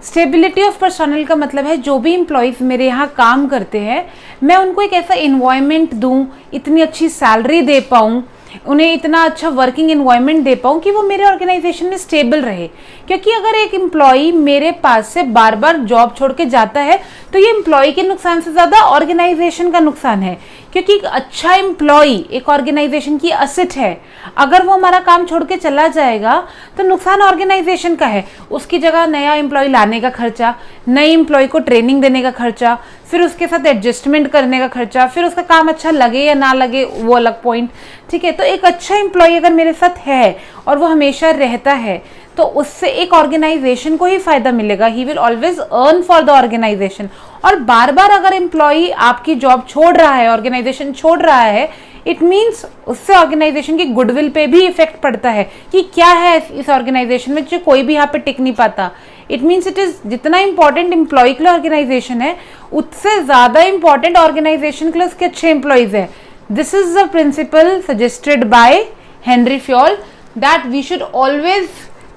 Stability of personnel का मतलब है जो भी एम्प्लॉयज़ मेरे यहाँ काम करते हैं मैं उनको एक ऐसा इन्वायरमेंट दूँ, इतनी अच्छी सैलरी दे पाऊँ, उन्हें इतना अच्छा वर्किंग इन्वायरमेंट दे पाऊँ कि वो मेरे ऑर्गेनाइजेशन में स्टेबल रहे. क्योंकि अगर एक एम्प्लॉई मेरे पास से बार बार जॉब छोड़ के जाता है तो ये एम्प्लॉई के नुकसान से ज़्यादा ऑर्गेनाइजेशन का नुकसान है. क्योंकि एक अच्छा एम्प्लॉई एक ऑर्गेनाइजेशन की असेट है. अगर वो हमारा काम छोड़ के चला जाएगा तो नुकसान ऑर्गेनाइजेशन का है. उसकी जगह नया एम्प्लॉय लाने का खर्चा, नए एम्प्लॉय को ट्रेनिंग देने का खर्चा, फिर उसके साथ एडजस्टमेंट करने का खर्चा, फिर उसका काम अच्छा लगे या ना लगे वो अलग पॉइंट. ठीक है, तो एक अच्छा एम्प्लॉय अगर मेरे साथ है और वो हमेशा रहता है तो उससे एक ऑर्गेनाइजेशन को ही फायदा मिलेगा. He will always earn for the organisation. और बार बार अगर एम्प्लॉय आपकी जॉब छोड़ रहा है, ऑर्गेनाइजेशन छोड़ रहा है, इट मीन्स उससे ऑर्गेनाइजेशन की गुडविल पे भी इफेक्ट पड़ता है कि क्या है इस ऑर्गेनाइजेशन में जो कोई भी यहाँ पे टिक नहीं पाता. इट मीन्स इट इज जितना इंपॉर्टेंट एम्प्लॉय के लिए ऑर्गेनाइजेशन है उससे ज्यादा इंपॉर्टेंट ऑर्गेनाइजेशन के लिए उसके अच्छे एम्प्लॉयज है. This is the principle suggested by Henri Fayol that we should always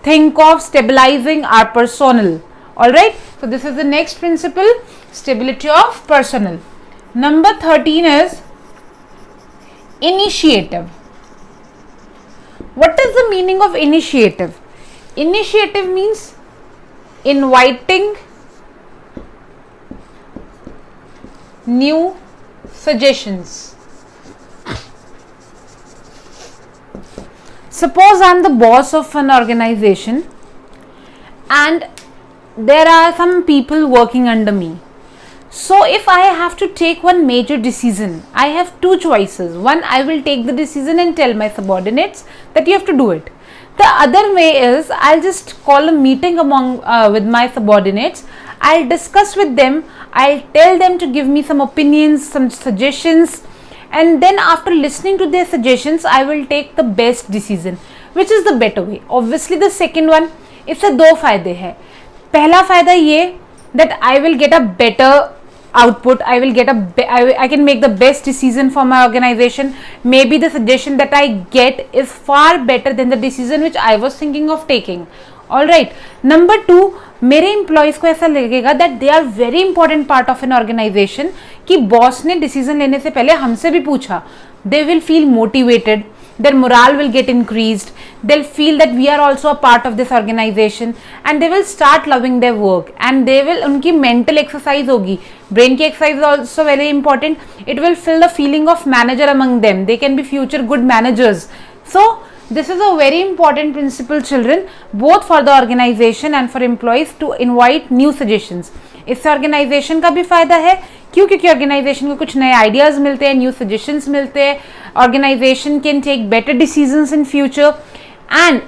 think of stabilizing our personnel. All right, so this is the next principle, stability of personnel. Number 13 is initiative. What is the meaning of initiative? Initiative means inviting new suggestions. Suppose I am the boss of an organization and there are some people working under me. So if I have to take one major decision, I have two choices. One, I will take the decision and tell my subordinates that you have to do it. The other way is I'll just call a meeting with my subordinates. I'll discuss with them. I'll tell them to give me some opinions, some suggestions. And then after listening to their suggestions, I will take the best decision. Which is the better way? Obviously the second one. इससे दो फायदे हैं. पहला फायदा ये that I will get a better output. I can make the best decision for my organization. Maybe the suggestion that I get is far better than the decision which I was thinking of taking. All right. Number 2, मेरे employees को ऐसा लगेगा that they are very important part of an organisation कि boss ने decision लेने से पहले हमसे भी पूछा. They will feel motivated, their morale will get increased, they'll feel that we are also a part of this organization and they will start loving their work and they will, उनकी mental exercise होगी, brain की exercise is also very important. It will fill the feeling of manager among them. They can be future good managers. So this is a very important principle, children, both for the organization and for employees to invite new suggestions. इससे organisation का भी फायदा है. क्यों? क्योंकि organisation को कुछ नए आइडियाज मिलते हैं, न्यू सजेशंस मिलते हैं. Organisation can take better decisions in future and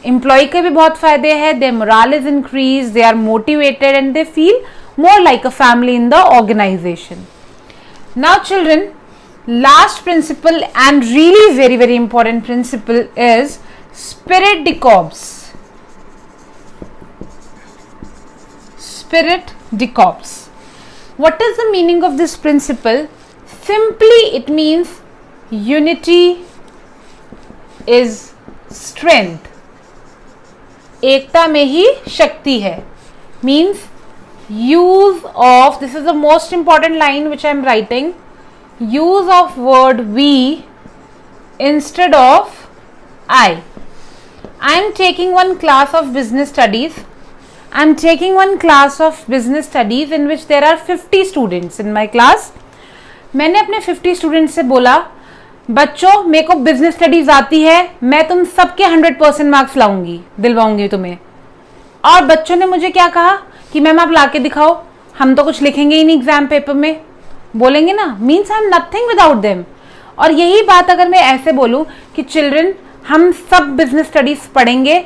employee के भी बहुत फायदे हैं. Their morale is increase, they are motivated and they feel more like a family in the organization. Now children, last principle and really very very important principle is spirit de corps. Spirit de corps. What is the meaning of this principle? Simply it means unity is strength. एकता में ही शक्ति है. Means use of, this is the most important line which I am writing, use of word we instead of I. I am taking one class of business studies. I am taking one class of business studies in which there are 50 students in my class. मैंने अपने 50 students से बोला, बच्चों मेरे को business studies आती है, मैं तुम सबके 100% मार्क्स लाऊंगी, दिलवाऊंगी तुम्हें. और बच्चों ने मुझे क्या कहा कि मैम आप ला के दिखाओ, हम तो कुछ लिखेंगे ही नहीं एग्जाम पेपर में. बोलेंगे ना, means I am nothing without them. और यही बात अगर मैं ऐसे बोलूं कि चिल्ड्रन हम सब बिजनेस स्टडीज पढ़ेंगे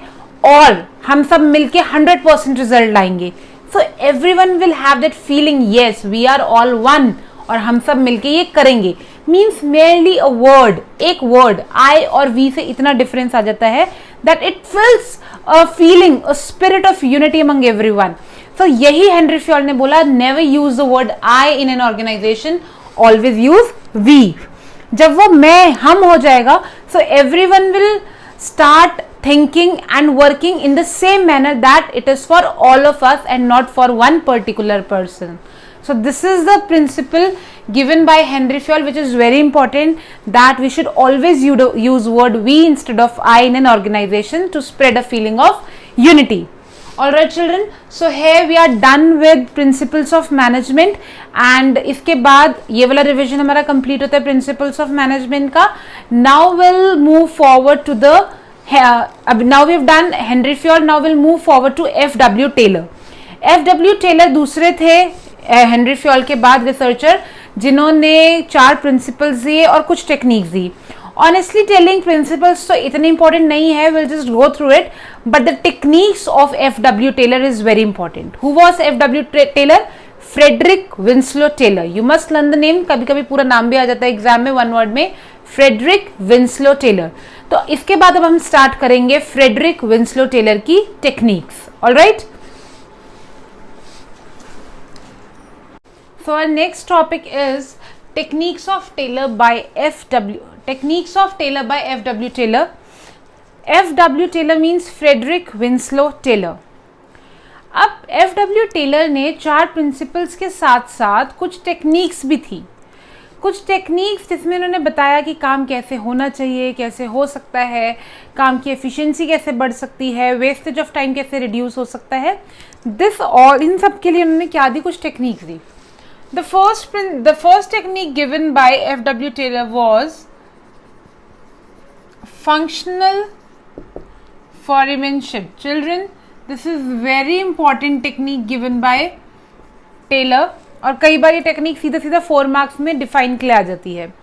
और हम सब मिलके 100% रिजल्ट लाएंगे. So everyone will have that feeling, yes we are all one, और हम सब मिलके ये करेंगे. मीन्स मेयरली अ वर्ड, एक वर्ड आई और वी से इतना डिफरेंस आ जाता है that it fills a feeling, a spirit of unity among everyone. So यही हेनरी फ्योल ने बोला, never use the word I in an organisation, always use we. जब वो मैं हम हो जाएगा, सो everyone will start thinking and working in the same manner that it is for all of us and not for one particular person. So this is the principle given by Henry Fayol, which is very important, that we should always use word we instead of I in an organization to spread a feeling of unity. Alright children, so here we are done with principles of management, and इसके बाद ये वाला revision हमारा complete होता है principles of management का. Now will move forward to the, now we have done Henri Fayol, now will move forward to F W. Taylor. F W. Taylor दूसरे थे हेनरी फ्योल के बाद रिसर्चर जिन्होंने 4 प्रिंसिपल्स दिए और कुछ टेक्निक्स दी. Honestly telling, principles तो इतने important नहीं है, we'll just go through it, but the techniques of F.W. Taylor is very important. Who was F.W. Taylor? Frederick Winslow Taylor. You must learn the name. कभी कभी पूरा नाम भी आ जाता है एग्जाम में वन वर्ड में, Frederick Winslow Taylor. तो इसके बाद अब हम स्टार्ट करेंगे Frederick Winslow Taylor की techniques. Alright? So our next topic is techniques of Taylor by F.W. Techniques of Taylor by F.W. Taylor. F.W. Taylor means Frederick Winslow Taylor. अब F.W. Taylor ने 4 principles के साथ साथ कुछ techniques भी थी. कुछ टेक्निक्स जिसमें उन्होंने बताया कि काम कैसे होना चाहिए, कैसे हो सकता है, काम की एफिशिएंसी कैसे बढ़ सकती है, वेस्टेज ऑफ टाइम कैसे रिड्यूस हो सकता है. दिस ऑल, इन सब के लिए उन्होंने क्या दी, कुछ techniques the. The first technique given by F.W. Taylor was functional foremanship. Children, this is very important technique given by Taylor, और कई बार ये टेक्निक सीधा सीधा 4 मार्क्स में डिफाइन के लिए आ जाती है.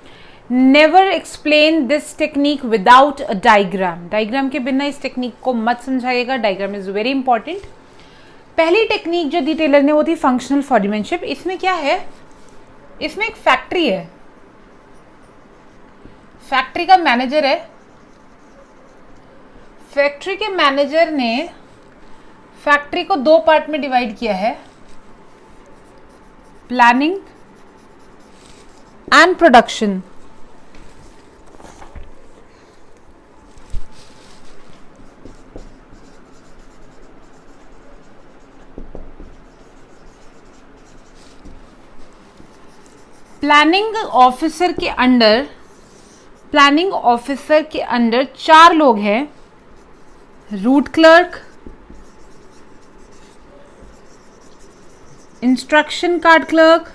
Never explain this technique without a diagram. Diagram के बिना इस टेक्निक को मत समझाइएगा. Diagram is very important. पहली टेक्निक जो दी टेलर ने वो थी फंक्शनल फॉर्मेनशिप. इसमें क्या है, इसमें एक फैक्ट्री है, फैक्ट्री का मैनेजर है. फैक्ट्री के मैनेजर ने फैक्ट्री को 2 पार्ट में डिवाइड किया है, planning and production. Planning officer के अंडर 4 लोग हैं. Route clerk, instruction card clerk,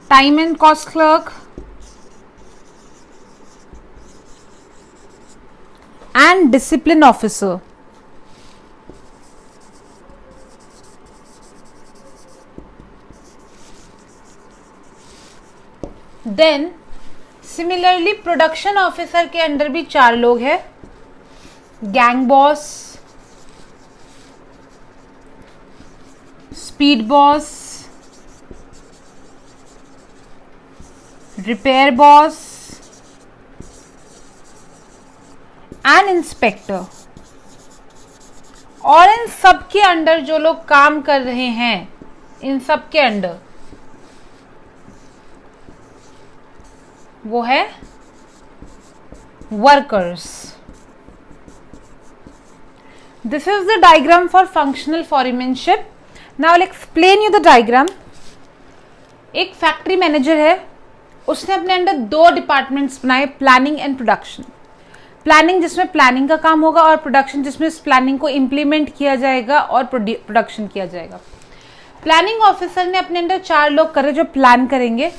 time and cost clerk and discipline officer. Then similarly production officer के अंडर भी 4 लोग हैं. Gang boss, speed boss, repair boss and inspector. और इन सब के अंडर जो लोग काम कर रहे हैं, इन सब के अंडर वो है workers. This is the diagram for functional foremanship. Now I will explain you the diagram. एक फैक्ट्री मैनेजर है, उसने अपने अंडर 2 डिपार्टमेंट्स बनाए, प्लानिंग एंड प्रोडक्शन. प्लानिंग जिसमें प्लानिंग का काम होगा और प्रोडक्शन जिसमें इस प्लानिंग को इम्प्लीमेंट किया जाएगा और प्रोडक्शन किया जाएगा. प्लानिंग ऑफिसर ने अपने अंडर 4 लोग करे जो प्लान करेंगे.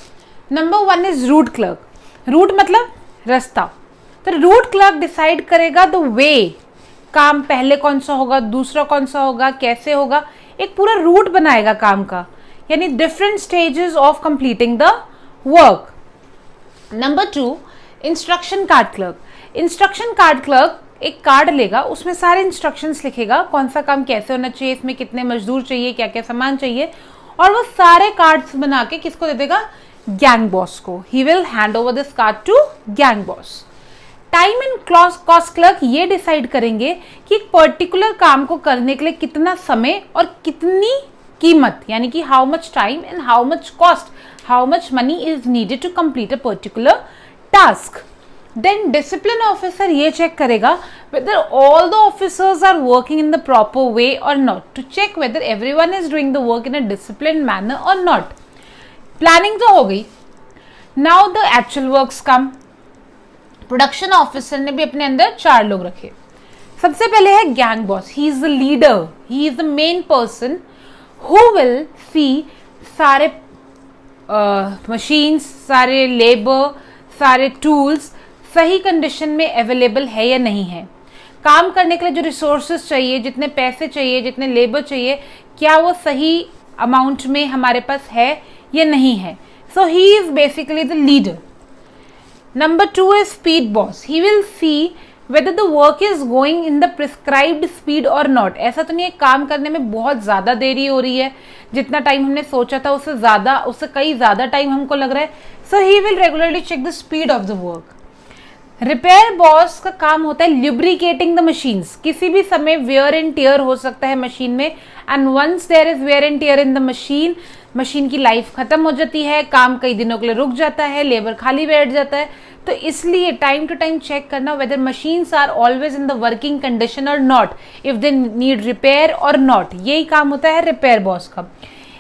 Number 1 is route clerk. Route मतलब रास्ता. तो रूट क्लर्क डिसाइड करेगा द वे, काम पहले कौन सा होगा, दूसरा कौन सा होगा, कैसे होगा. एक पूरा रूट बनाएगा काम का, यानी different stages of completing the work. Number 2 instruction card clerk. Instruction card clerk एक कार्ड लेगा, उसमें सारे इंस्ट्रक्शंस लिखेगा, कौन सा काम कैसे होना चाहिए, इसमें कितने मजदूर चाहिए, क्या क्या सामान चाहिए, और वो सारे कार्ड्स बना के किसको दे देगा, गैंग बॉस को. He will hand over this card to gang boss. Time and cost clerk ये डिसाइड करेंगे कि एक पर्टिकुलर काम को करने के लिए कितना समय और कितनी कीमत, यानी कि how much time and how much cost, how much money is needed to complete a particular task. Then discipline officer ये चेक करेगा whether all the officers are working in the proper way or not, to check whether everyone is doing the work in a disciplined manner or not. Planning तो हो गई. Now the actual works come. Production officer ने भी अपने अंदर 4 लोग रखे. सबसे पहले है gang boss. He is the leader, he is the main person who will see सारे मशीन्स, सारे लेबर, सारे टूल्स सही कंडीशन में अवेलेबल है या नहीं है. काम करने के लिए जो रिसोर्सेज चाहिए, जितने पैसे चाहिए, जितने लेबर चाहिए, क्या वो सही अमाउंट में हमारे पास है या नहीं है. So he is basically the leader. Number 2 is speed boss. He will see whether the work is going in the prescribed speed or not. ऐसा तो नहीं है काम करने में बहुत ज़्यादा देरी हो रही है, जितना टाइम हमने सोचा था उससे कई ज़्यादा टाइम हमको लग रहा है. So he will regularly check the speed of the work. Repair boss का काम होता है lubricating the machines. किसी भी समय wear and tear हो सकता है मशीन में, and once there is wear and tear in the machine, machine की लाइफ खत्म हो जाती है, काम कई दिनों के लिए रुक जाता है, लेबर खाली बैठ जाता है. तो इसलिए टाइम टू टाइम चेक करना whether machines are always in the working condition और not, if they need repair और नॉट. यही काम होता है रिपेयर बॉस का.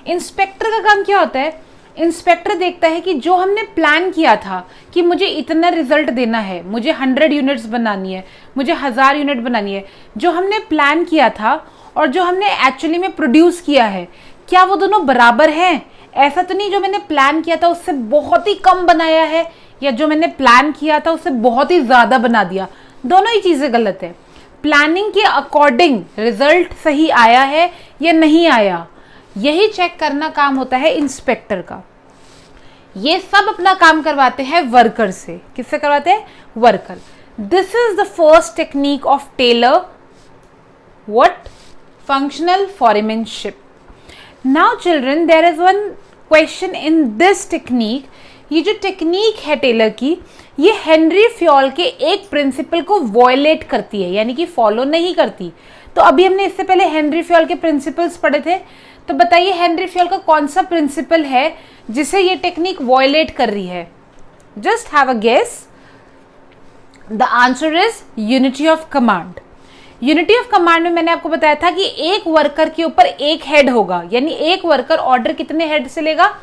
इंस्पेक्टर का काम क्या होता है, इंस्पेक्टर देखता है कि जो हमने प्लान किया था कि मुझे इतना रिजल्ट देना है, मुझे 100 यूनिट्स बनानी है, मुझे 1000 यूनिट बनानी है, जो हमने प्लान किया था और जो हमने एक्चुअली में प्रोड्यूस किया है, क्या वो दोनों बराबर हैं. ऐसा तो नहीं जो मैंने प्लान किया था उससे बहुत ही कम बनाया है, या जो मैंने प्लान किया था उससे बहुत ही ज्यादा बना दिया. दोनों ही चीजें गलत है. प्लानिंग के अकॉर्डिंग रिजल्ट सही आया है या नहीं आया, यही चेक करना काम होता है इंस्पेक्टर का. ये सब अपना काम करवाते हैं वर्कर से. किससे करवाते हैं, worker. This is the first technique of Taylor. What, functional foremanship. Now children, there is one question in this technique. ये जो टेक्निक है टेलर की, ये हेनरी फ्योल के एक प्रिंसिपल को वॉयलेट करती है, यानी कि फॉलो नहीं करती. तो अभी हमने इससे पहले हेनरी फ्योल के प्रिंसिपल्स पढ़े थे, तो बताइए हेनरी फ्योल का कौन सा प्रिंसिपल है जिसे ये टेक्निक वॉयलेट कर रही है. Just have a guess. The answer is unity of command. Unity of command में मैंने आपको बताया था कि एक वर्कर के ऊपर एक हेड होगा, यानी एक वर्कर ऑर्डर कितने हेड से लेगा,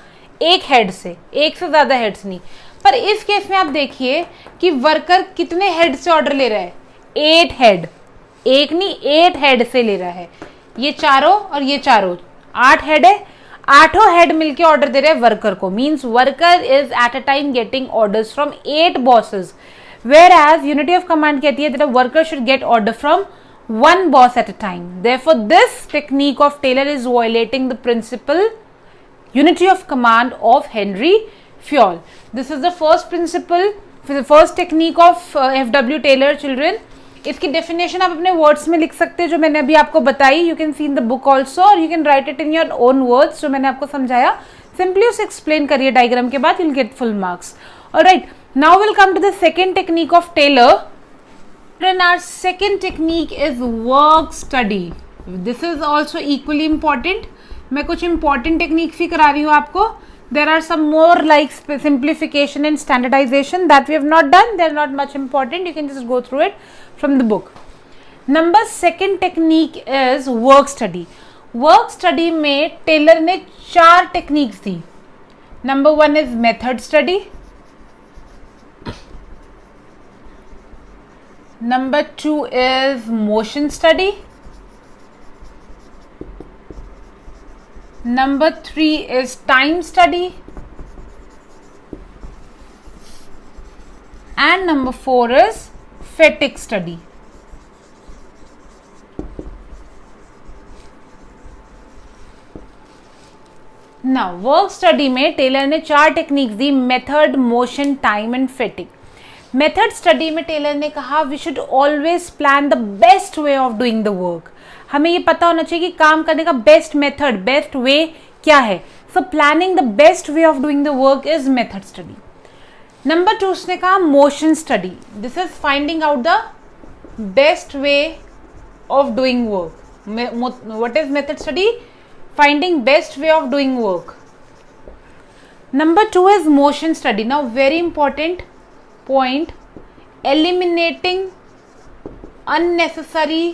एक हेड से, एक से ज्यादा हेड्स नहीं. पर इस केस में आप देखिए कि वर्कर कितने हेड से ऑर्डर ले रहा है, 8 हेड. एक नहीं 8 हेड से ले रहा है. ये चारों और ये चारों 8 हेड है. 8 हेड मिलके ऑर्डर दे रहे हैं वर्कर को. Means worker is at a time getting orders from 8 bosses, whereas unity of command कहती है that a worker should get order from 1 boss at a time. Therefore, this technique of Taylor is violating the principle unity of command of Henry Fayol. This is the first principle, the first technique of F.W. Taylor, children. इसकी definition आप अपने words में लिख सकते हैं जो मैंने अभी आपको बताई. You can see in the book also, और you can write it in your own words. जो मैंने आपको समझाया सिंपली उसे एक्सप्लेन करिए डायग्राम के बाद, you will get full marks. Alright, now will come to the second technique of Taylor. And our second technique is work study. This is also equally important. मैं कुछ important techniques ही करा रही हूँ आपको. There are some more like simplification and standardization that we have not done. They are not much important. You can just go through it from the book. Number second technique is work study. Work study में Taylor ने 4 techniques the. Number 1 is method study. Number 2 is motion study. Number 3 is time study. And number 4 is fatigue study. Now work study में Taylor ने 4 techniques दी, method, motion, time and fatigue. Method study में Taylor ने कहा we should always plan the best way of doing the work. हमें ये पता होना चाहिए कि काम करने का बेस्ट मेथड, बेस्ट वे क्या है। So planning the best way of doing the work is method study. Number 2 उसने कहा motion study. This is finding out the best way of doing work. What is method study? Finding best way of doing work. Number 2 is motion study. Now very important point, eliminating unnecessary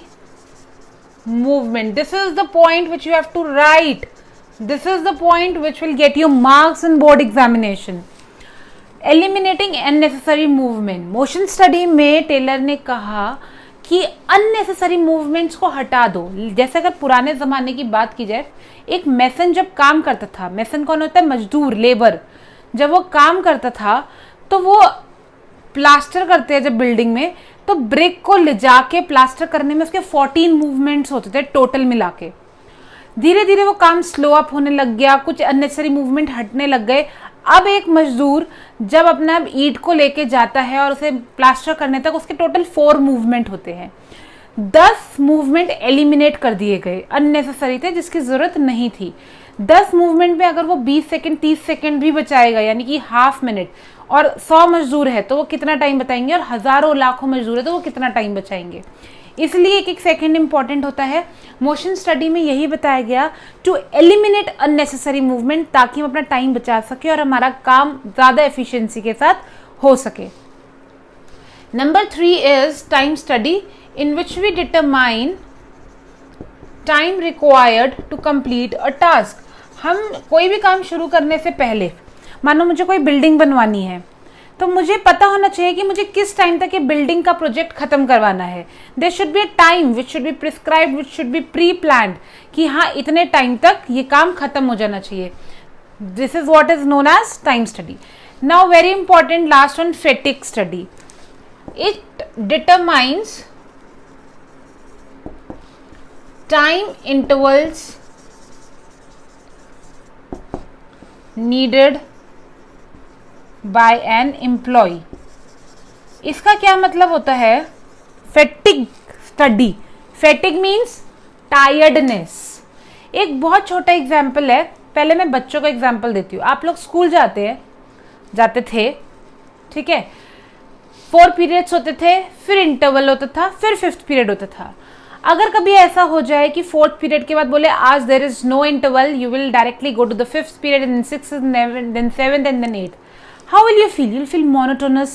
movement. This is the point which you have to write. This is the point which will get you marks in board examination. Eliminating unnecessary movement. Motion study में Taylor ने कहा कि unnecessary movements को हटा दो। जैसे अगर पुराने ज़माने की बात की जाए, एक मैसन जब काम करता था, मैसन कौन होता है? मजदूर, लेबर। जब वो काम करता था तो वो प्लास्टर करते हैं जब बिल्डिंग में, तो ब्रिक को ले जाके प्लास्टर करने में उसके 14 मूवमेंट्स होते थे टोटल मिला के। धीरे धीरे वो काम स्लो अप होने लग गया, कुछ अननेसेसरी मूवमेंट हटने लग गए। अब एक मजदूर जब अपना ईंट को लेके जाता है और उसे प्लास्टर करने तक उसके टोटल 4 मूवमेंट होते हैं। 10 मूवमेंट एलिमिनेट कर दिए गए, अननेसेसरी थे, जिसकी जरूरत नहीं थी। 10 मूवमेंट में अगर वो 20 सेकंड 30 सेकंड भी बचाएगा, यानी कि हाफ मिनट, और 100 मजदूर है तो वो कितना टाइम बताएंगे, और हजारों लाखों मजदूर है तो वो कितना टाइम बचाएंगे। इसलिए एक एक सेकंड इंपॉर्टेंट होता है। मोशन स्टडी में यही बताया गया, टू एलिमिनेट अननेसेसरी मूवमेंट, ताकि हम अपना टाइम बचा सके और हमारा काम ज़्यादा एफिशिएंसी के साथ हो सके। Number 3 is time study, in which we determine time required to complete a task. हम कोई भी काम शुरू करने से पहले, मानो मुझे कोई बिल्डिंग बनवानी है, तो मुझे पता होना चाहिए कि मुझे किस टाइम तक ये बिल्डिंग का प्रोजेक्ट खत्म करवाना है। There should be a time which should be prescribed, which should be pre planned, कि हाँ इतने टाइम तक ये काम खत्म हो जाना चाहिए। This is what is known as time study. Now very important last one, fatigue study. It determines time intervals needed by an employee। इसका क्या मतलब होता है? Fatigue study. Fatigue means tiredness. एक बहुत छोटा एग्जाम्पल है, पहले मैं बच्चों का एग्जाम्पल देती हूँ। आप लोग स्कूल जाते थे, ठीक है, 4 पीरियड्स होते थे, फिर इंटरवल होता था, फिर 5th पीरियड होता था। अगर कभी ऐसा हो जाए कि 4th पीरियड के बाद बोले आज there is no interval, you will directly go to the 5th period and 6th then 7th and then 8th, how will you feel? You'll feel monotonous,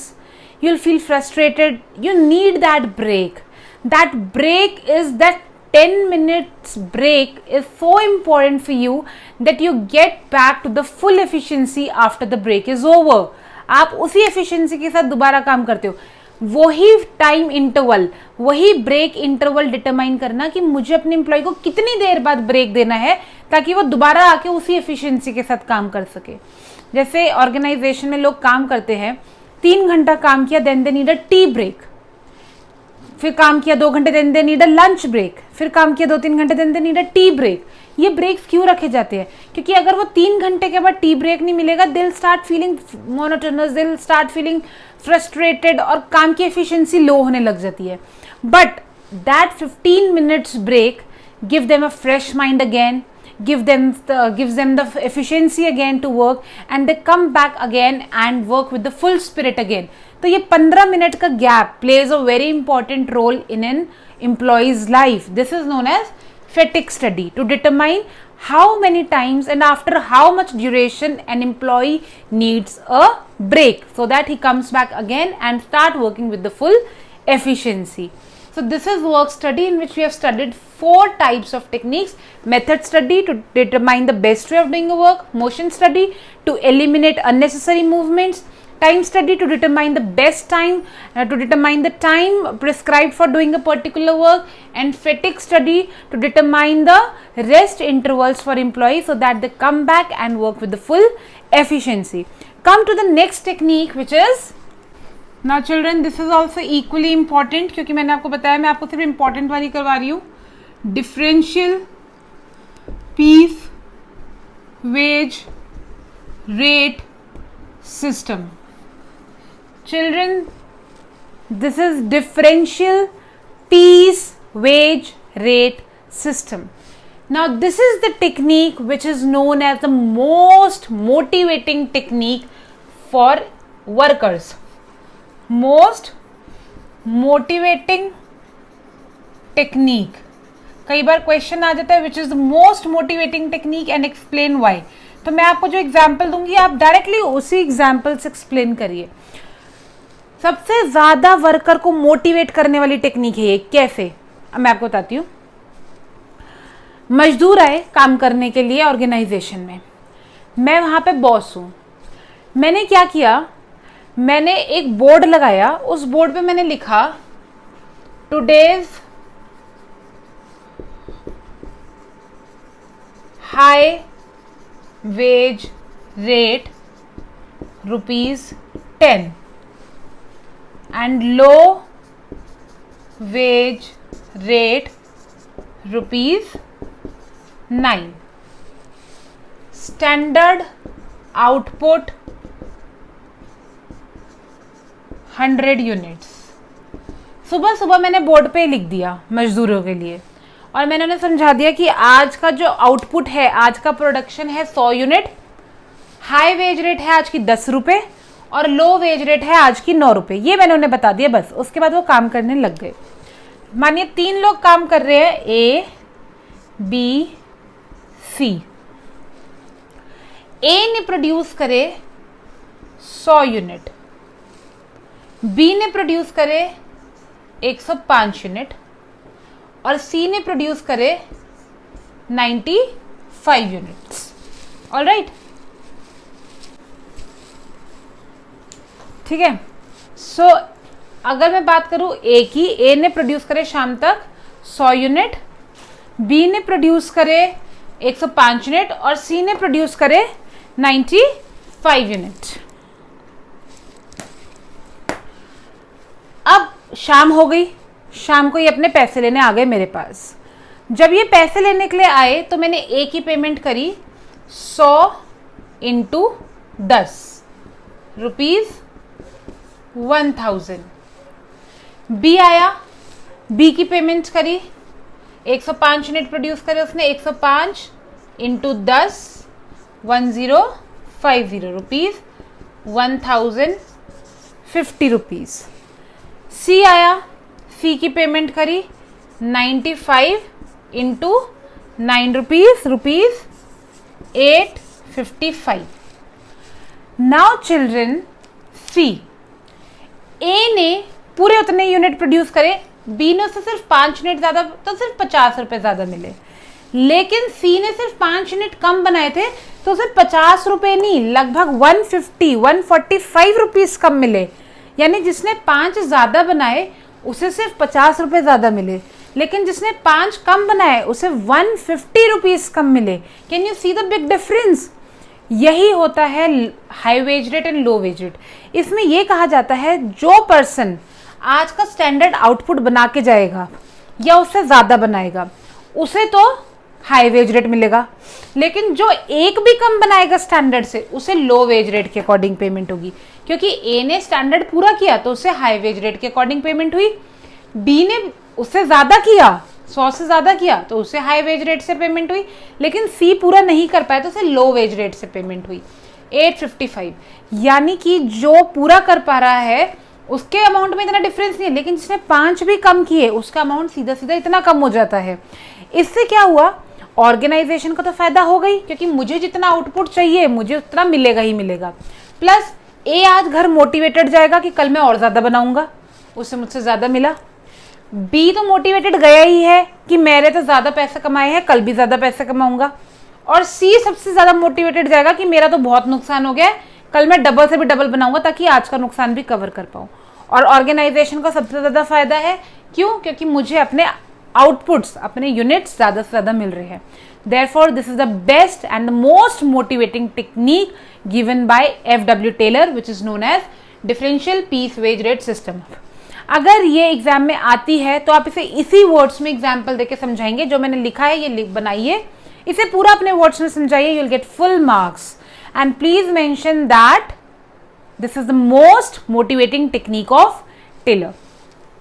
you'll feel frustrated, you need that break. That break is that 10 minutes break is so important for you that you get back to the full efficiency after the break is over. आप उसी efficiency के साथ दोबारा काम करते हो। वही time interval, वही ब्रेक इंटरवल डिटरमाइन करना कि मुझे अपने एम्प्लॉय को कितनी देर बाद ब्रेक देना है ताकि वो दोबारा आके उसी एफिशिएंसी के साथ काम कर सके। जैसे ऑर्गेनाइजेशन में लोग काम करते हैं, 3 घंटा काम किया, then they need a tea break, फिर काम किया 2 घंटे, then they need a lunch break, फिर काम किया 2-3 घंटे, then they need a tea break. ये ब्रेक्स क्यों रखे जाते हैं? क्योंकि अगर वो 3 घंटे के बाद टी ब्रेक नहीं मिलेगा, दिल स्टार्ट फीलिंग मोनोटोनस, दिल स्टार्ट फीलिंग फ्रस्ट्रेटेड, और काम की एफिशिएंसी लो होने लग जाती है। But that 15 minutes break give them a fresh mind again, gives them the efficiency again to work, and they come back again and work with the full spirit again. तो ये 15 minute का gap plays a very important role in an employee's life. This is known as fatigue study, to determine how many times and after how much duration an employee needs a break so that he comes back again and start working with the full efficiency. So this is work study, in which we have studied 4 types of techniques: method study to determine the best way of doing a work, motion study to eliminate unnecessary movements, time study to determine the best time, to determine the time prescribed for doing a particular work, and fatigue study to determine the rest intervals for employees so that they come back and work with the full efficiency. Come to the next technique, which is, now children, this is also equally important, क्योंकि मैंने आपको बताया मैं आपको सिर्फ important वाली करवा रही हूँ, differential piece wage rate system. Children, This is differential piece wage rate system. Now this is the technique which is known as the most motivating technique for workers. Most motivating technique. कई बार question आ जाता है which is the most motivating technique and explain why. तो मैं आपको जो example दूंगी आप डायरेक्टली उसी एग्जाम्पल से एक्सप्लेन करिए. सबसे ज्यादा वर्कर को मोटिवेट करने वाली टेक्निक है ये. कैसे? अब मैं आपको बताती हूँ. मजदूर आए काम करने के लिए ऑर्गेनाइजेशन में. मैं वहां पे बॉस हूं. मैंने क्या किया, मैंने एक बोर्ड लगाया. उस बोर्ड पे मैंने लिखा today's high wage rate ₹10 and low wage rate ₹9. Standard output 100 units. सुबह सुबह मैंने बोर्ड पे लिख दिया मजदूरों के लिए और मैंने उन्हें समझा दिया कि आज का जो आउटपुट है, आज का प्रोडक्शन है 100 यूनिट. हाई वेज रेट है आज की ₹10 और लो वेज रेट है आज की ₹9. ये मैंने उन्हें बता दिया बस. उसके बाद वो काम करने लग गए. मानिए 3 लोग काम कर रहे हैं, ए बी सी. ए ने प्रोड्यूस करे 100 यूनिट, बी ने प्रोड्यूस करे 105 यूनिट और सी ने प्रोड्यूस करे 95 यूनिट्स. ऑलराइट, ठीक है. सो अगर मैं बात करूं ए की, ए ने प्रोड्यूस करे शाम तक 100 यूनिट, बी ने प्रोड्यूस करे 105 यूनिट और सी ने प्रोड्यूस करे 95 यूनिट. अब शाम हो गई. शाम को ये अपने पैसे लेने आ गए मेरे पास. जब ये पैसे लेने के लिए आए तो मैंने ए की पेमेंट करी 100 × 10 ₹1000. बी आया, बी की पेमेंट करी, 105 यूनिट प्रोड्यूस करे उसने, 105 × 10 1050 ₹1050. सी आया, सी की पेमेंट करी 95 × 9 ₹855. नाउ चिल्ड्रन, सी ए ने पूरे उतने यूनिट प्रोड्यूस करे, बी ने उससे सिर्फ 5 यूनिट ज्यादा, तो सिर्फ ₹50 ज्यादा मिले. लेकिन सी ने सिर्फ 5 यूनिट कम बनाए थे तो सिर्फ ₹50 नहीं, लगभग 145 रुपीज कम मिले. यानी जिसने 5 ज्यादा बनाए उसे सिर्फ ₹50 ज्यादा मिले, लेकिन जिसने 5 कम बनाए उसे 150 रुपीज कम मिले. Can you see the big difference? यही होता है high wage rate and low wage rate. इसमें यह कहा जाता है जो पर्सन आज का स्टैंडर्ड आउटपुट बना के जाएगा या उससे ज्यादा बनाएगा उसे तो हाई वेज रेट मिलेगा, लेकिन जो एक भी कम बनाएगा स्टैंडर्ड से उसे लो वेज रेट के अकॉर्डिंग पेमेंट होगी. क्योंकि ए ने स्टैंडर्ड पूरा किया तो उसे हाई वेज रेट के अकॉर्डिंग पेमेंट हुई, बी ने उससे ज्यादा किया, 100 से ज्यादा किया तो उसे हाई वेज रेट से पेमेंट हुई, लेकिन सी पूरा नहीं कर पाया तो उसे लो वेज रेट से पेमेंट हुई 855. यानी कि जो पूरा कर पा रहा है उसके अमाउंट में इतना डिफरेंस नहीं है, लेकिन जिसने 5 भी कम किए उसका अमाउंट सीधा सीधा इतना कम हो जाता है. इससे क्या हुआ, ऑर्गेनाइजेशन का तो फायदा हो गई क्योंकि मुझे जितना आउटपुट चाहिए मुझे उतना मिलेगा ही मिलेगा. प्लस ए आज घर मोटिवेटेड जाएगा कि कल मैं और ज्यादा बनाऊंगा, उससे मुझसे ज्यादा मिला. बी तो मोटिवेटेड गया ही है कि मेरे तो ज्यादा पैसे कमाए हैं, कल भी ज्यादा पैसे कमाऊंगा. और सी सबसे ज्यादा मोटिवेटेड जाएगा कि मेरा तो बहुत नुकसान हो गया है, कल मैं डबल से भी डबल बनाऊंगा ताकि आज का नुकसान भी कवर कर पाऊं. और ऑर्गेनाइजेशन का सबसे ज्यादा फायदा है. क्यों? क्योंकि मुझे अपने आउटपुट्स, अपने यूनिट्स ज्यादा से ज्यादा मिल रहे हैं. Therefore, this is the best and the most motivating technique given by F.W. Taylor, which is known as differential piece wage rate system. अगर ये एग्जाम में आती है तो आप इसे इसी वर्ड्स में एग्जाम्पल देके समझाएंगे. जो मैंने लिखा है ये बनाइए, इसे पूरा अपने वर्ड्स में समझाइए, you will get full marks. And please mention that this is the most motivating technique of Taylor.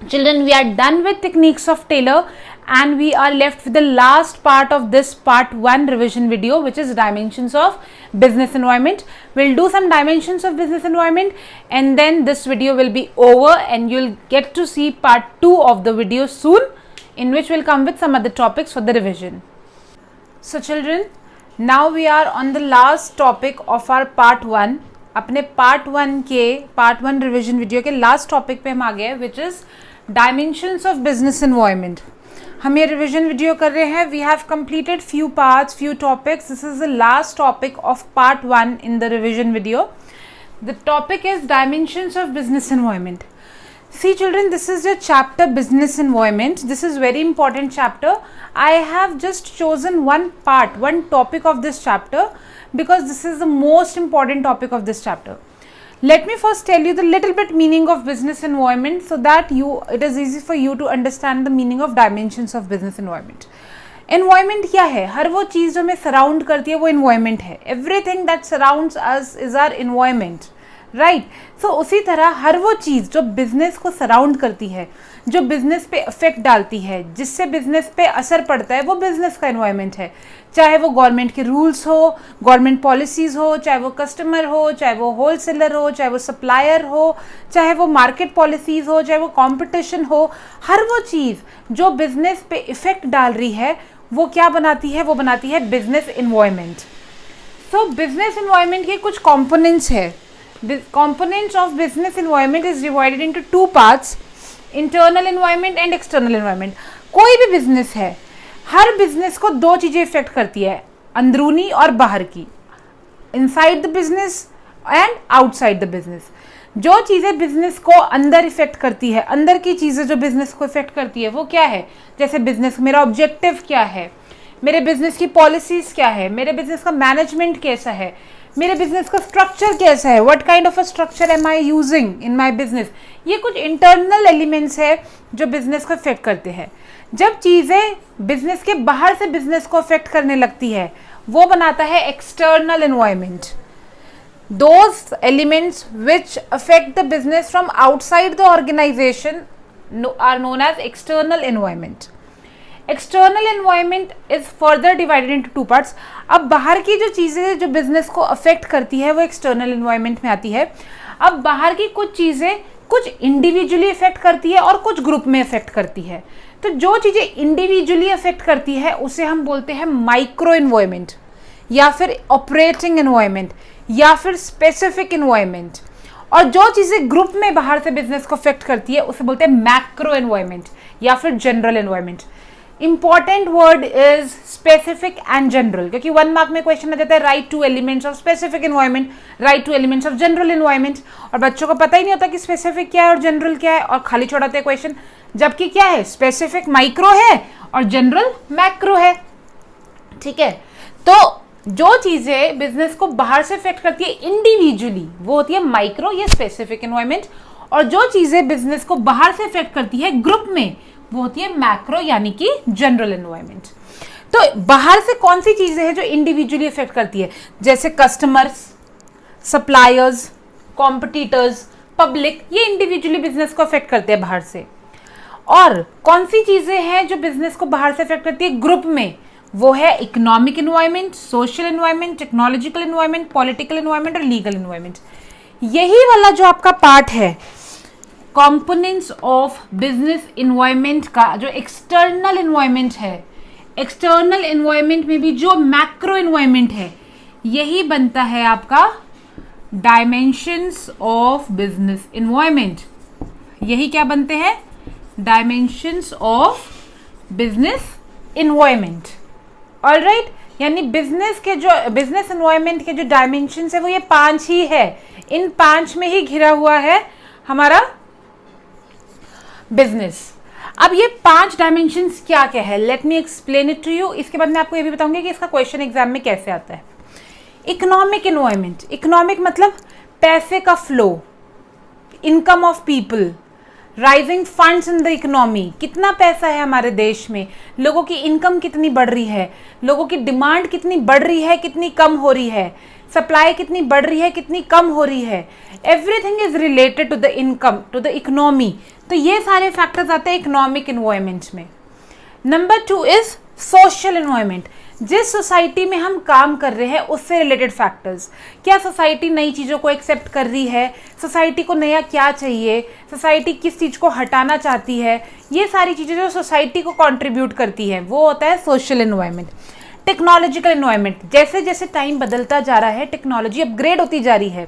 Children, we are done with techniques of Taylor and we are left with the last part of this part 1 revision video, which is dimensions of business environment. We'll do some dimensions of business environment and then this video will be over and you'll get to see part 2 of the video soon, in which we'll come with some other topics for the revision. So children, now we are on the last topic of our part 1. अपने part 1 revision video के last topic पे हम आ गए, which is dimensions of business environment. हम ये revision video कर रहे हैं. We have completed few parts, few topics. This is the last topic of part 1 in the revision video. The topic is dimensions of business environment. See children, this is your chapter business environment. This is very important chapter. I have just chosen one topic of this chapter because this is the most important topic of this chapter. Let me first tell you the little bit meaning of business environment so that it is easy for you to understand the meaning of dimensions of business environment. Environment क्या है? हर वो चीज़ जो हमें surround करती है वो environment है. Everything that surrounds us is our environment. Right. So उसी तरह हर वो चीज़ जो बिजनेस को सराउंड करती है, जो बिजनेस पे इफेक्ट डालती है, जिससे बिजनेस पे असर पड़ता है, वो बिजनेस का एनवायरनमेंट है. चाहे वो गवर्नमेंट के रूल्स हो, गवर्नमेंट पॉलिसीज़ हो, चाहे वो कस्टमर हो, चाहे वो होलसेलर हो, चाहे वो सप्लायर हो, चाहे वो मार्केट पॉलिसीज़ हो, चाहे वो कंपटीशन हो, हर वो चीज़ जो बिजनेस पे इफेक्ट डाल रही है वो क्या बनाती है? वो बनाती है बिजनेस एनवायरनमेंट. सो बिजनेस एनवायरनमेंट के कुछ कॉम्पोनेंट्स है. The components of business environment is divided into two parts, internal environment and external environment. कोई भी बिजनेस है, हर बिजनेस को दो चीज़ें इफेक्ट करती है, अंदरूनी और बाहर की. Inside the business and outside the business. जो चीज़ें बिजनेस को अंदर इफेक्ट करती है, अंदर की चीज़ें जो बिजनेस को इफेक्ट करती है वो क्या है? जैसे बिजनेस, मेरा ऑब्जेक्टिव क्या है, मेरे बिजनेस की पॉलिसीज़ क्या है, मेरे बिजनेस का मैनेजमेंट कैसा है, मेरे बिजनेस का स्ट्रक्चर कैसा है, what kind of a structure am I using in my business. ये कुछ इंटरनल एलिमेंट्स है जो बिजनेस को इफेक्ट करते हैं. जब चीज़ें बिजनेस के बाहर से बिजनेस को इफेक्ट करने लगती है वो बनाता है external environment. Those elements which affect the business from outside the organisation are known as external environment. External environment is further divided into two parts. अब बाहर की जो चीज़ें जो बिजनेस को अफेक्ट करती है वो एक्सटर्नल एनवायरनमेंट में आती है. अब बाहर की कुछ चीज़ें कुछ इंडिविजुअली इफेक्ट करती है और कुछ ग्रुप में इफेक्ट करती है. तो जो चीज़ें इंडिविजुअली अफेक्ट करती है उसे हम बोलते हैं माइक्रो एनवायरनमेंट या फिर ऑपरेटिंग एनवायरनमेंट या फिर स्पेसिफिक एनवायरनमेंट. और जो चीज़ें ग्रुप में बाहर से बिजनेस को अफेक्ट करती है उसे बोलते हैं मैक्रो एनवायरनमेंट या फिर general environment. Important word is specific and general, क्योंकि 1 मार्क में क्वेश्चन आ जाता है right two elements of specific environment, right two elements of general environment. और बच्चों को पता ही नहीं होता कि स्पेसिफिक क्या है और जनरल क्या है और खाली छोड़ाते हैं क्वेश्चन. जबकि क्या है, स्पेसिफिक माइक्रो है और जनरल मैक्रो है. ठीक है. तो जो चीज़ें बिजनेस को बाहर से इफेक्ट करती है इंडिविजुअली वो होती है माइक्रो या स्पेसिफिक एनवायरनमेंट, और जो चीज़ें बिजनेस को बाहर से इफेक्ट करती है ग्रुप में वो होती है मैक्रो यानी कि जनरल एनवायरनमेंट. तो बाहर से कौन सी चीज़ें हैं जो इंडिविजुअली इफेक्ट करती है? जैसे कस्टमर्स, सप्लायर्स, कॉम्पिटिटर्स, पब्लिक, ये इंडिविजुअली बिजनेस को इफेक्ट करते हैं बाहर से. और कौन सी चीज़ें हैं जो बिजनेस को बाहर से इफेक्ट करती है ग्रुप में? वो है economic environment, social environment, technological environment, political environment और लीगल एनवायरनमेंट. यही वाला जो आपका पार्ट है कंपोनेंट्स ऑफ बिजनेस एनवायरनमेंट का, जो एक्सटर्नल एनवायरनमेंट है, एक्सटर्नल एनवायरनमेंट में भी जो मैक्रो एनवायरनमेंट है, यही बनता है आपका डायमेंशंस ऑफ बिजनेस एनवायरनमेंट. यही क्या बनते हैं? Dimensions of business environment. Alright. यानी बिजनेस के जो बिजनेस एनवायरनमेंट के जो डायमेंशंस है वो ये 5 ही है. इन 5 में ही घिरा हुआ है हमारा बिजनेस. अब ये 5 डायमेंशंस क्या क्या है, let me explain it to you. इसके बाद मैं आपको ये भी बताऊंगी कि इसका क्वेश्चन एग्जाम में कैसे आता है. Economic environment. इकोनॉमिक मतलब पैसे का flow, income of people, rising funds in the economy. कितना पैसा है हमारे देश में, लोगों की इनकम कितनी बढ़ रही है, लोगों की डिमांड कितनी बढ़ रही है, कितनी कम हो रही है, सप्लाई कितनी बढ़ रही है, कितनी कम हो रही है, everything is related to the income, to the economy. तो ये सारे फैक्टर्स आते हैं इकोनॉमिक एनवायरनमेंट में। नंबर 2 इज सोशल एनवायरनमेंट, जिस सोसाइटी में हम काम कर रहे हैं उससे रिलेटेड फैक्टर्स। क्या सोसाइटी नई चीज़ों को एक्सेप्ट कर रही है, सोसाइटी को नया क्या चाहिए, सोसाइटी किस चीज़ को हटाना चाहती है, ये सारी चीज़ें जो सोसाइटी को कंट्रीब्यूट करती है वो होता है सोशल एनवायरनमेंट। टेक्नोलॉजिकल एनवायरनमेंट, जैसे जैसे टाइम बदलता जा रहा है, टेक्नोलॉजी अपग्रेड होती जा रही है,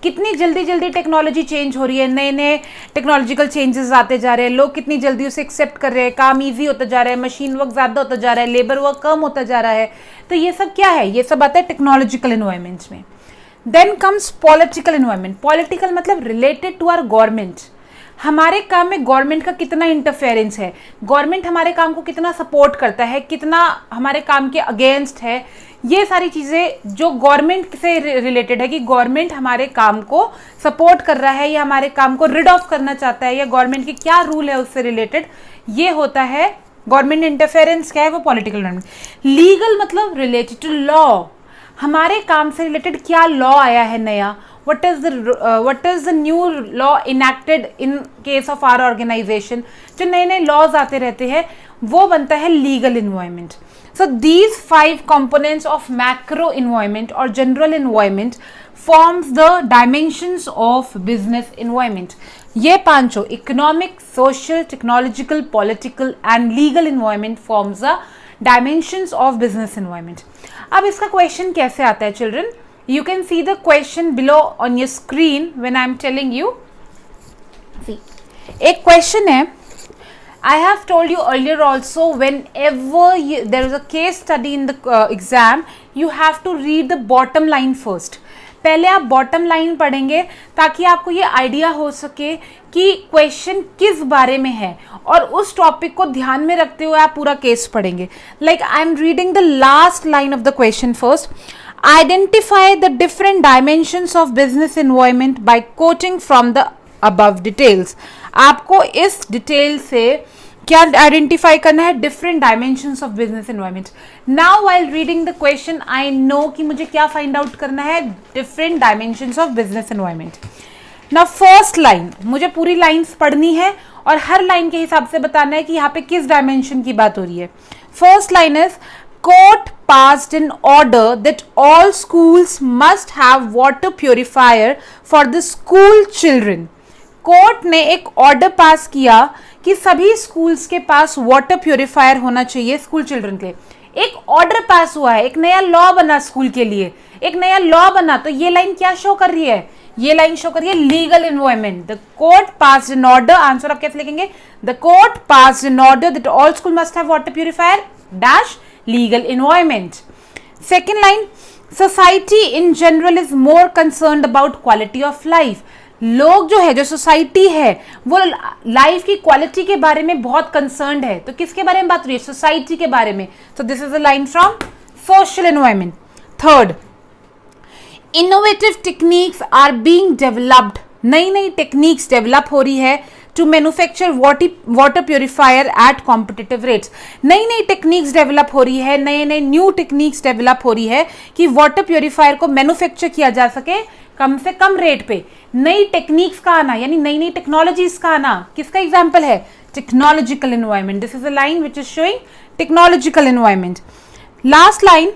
कितनी जल्दी जल्दी टेक्नोलॉजी चेंज हो रही है, नए नए टेक्नोलॉजिकल चेंजेस आते जा रहे हैं, लोग कितनी जल्दी उसे एक्सेप्ट कर रहे हैं, काम ईजी होता जा रहा है, मशीन वर्क ज़्यादा होता जा रहा है, लेबर वर्क कम होता जा रहा है। तो ये सब क्या है, ये सब आता है टेक्नोलॉजिकल एनवायरनमेंट्स में। Then comes political environment. Political मतलब रिलेटेड टू आवर गवर्नमेंट, हमारे काम में गवर्नमेंट का कितना इंटरफेरेंस है, गवर्नमेंट हमारे काम को कितना सपोर्ट करता है, कितना हमारे काम के अगेंस्ट है। ये सारी चीज़ें जो गवर्नमेंट से रिलेटेड है कि गवर्नमेंट हमारे काम को सपोर्ट कर रहा है या हमारे काम को रिड ऑफ करना चाहता है, या गवर्नमेंट के क्या रूल है उससे रिलेटेड, ये होता है गवर्नमेंट इंटरफेरेंस। क्या है वो, पॉलिटिकल एनवायरनमेंट। लीगल मतलब रिलेटेड टू लॉ, हमारे काम से रिलेटेड क्या लॉ आया है नया, what is the new law enacted in case of our organization, जो नए नए लॉज आते रहते हैं वो बनता है legal environment. So these 5 components of macro environment or general environment forms the dimensions of business environment। ये पांचों economic, social, technological, political and legal environment forms the dimensions of business environment. अब इसका क्वेश्चन कैसे आता है children, you can see the question below on your screen when I am telling you. See, एक question है, I have told you earlier also, whenever there is a case study in the exam, you have to read the bottom line first. पहले आप bottom line पढ़ेंगे ताकि आपको ये idea हो सके कि क्वेश्चन किस बारे में है, और उस टॉपिक को ध्यान में रखते हुए आप पूरा केस पढ़ेंगे। Like I am reading the last line of the question first. Identify the different dimensions of business environment by quoting from the above details। आपको इस डिटेल से क्या आइडेंटिफाई करना है, different dimensions of business environment. Now while reading the question I know कि मुझे क्या find out करना है, different dimensions of business environment. Now first line, मुझे पूरी लाइन्स पढ़नी है और हर लाइन के हिसाब से बताना है कि यहाँ पे किस डायमेंशन की बात हो रही है। First line is court passed an order that all schools must have water purifier for the school children। Court ने एक ऑर्डर पास किया कि सभी स्कूल्स के पास वाटर प्योरीफायर होना चाहिए स्कूल चिल्ड्रन के लिए। एक ऑर्डर पास हुआ है, एक नया लॉ बना स्कूल के लिए, एक नया लॉ बना। तो ये लाइन क्या शो कर रही है, ये लाइन शो कर रही है legal environment. The court passed an order, answer आप कैसे लिखेंगे, the court passed an order that all school must have water purifier dash legal environment। Second line, society in general is more concerned about quality of life। लोग जो है, जो society है, वो life की क्वालिटी के बारे में बहुत कंसर्न्ड है। तो किसके बारे में बात हो रही है, सोसाइटी के बारे में। So this is a line from social environment. Third, innovative techniques are being developed, नई नई टेक्निक्स डेवलप हो रही है to manufacture water purifier at competitive rates. नई नई टेक्निक्स डेवलप हो रही है, नए नए न्यू टेक्निक्स डेवलप हो रही है कि वाटर प्योरीफायर को मैन्युफैक्चर किया जा सके कम से कम रेट पे। नई टेक्निक्स का आना यानी नई नई टेक्नोलॉजीज का आना, किसका एग्जाम्पल है, technological environment. This is a line which is showing technological environment. Last line,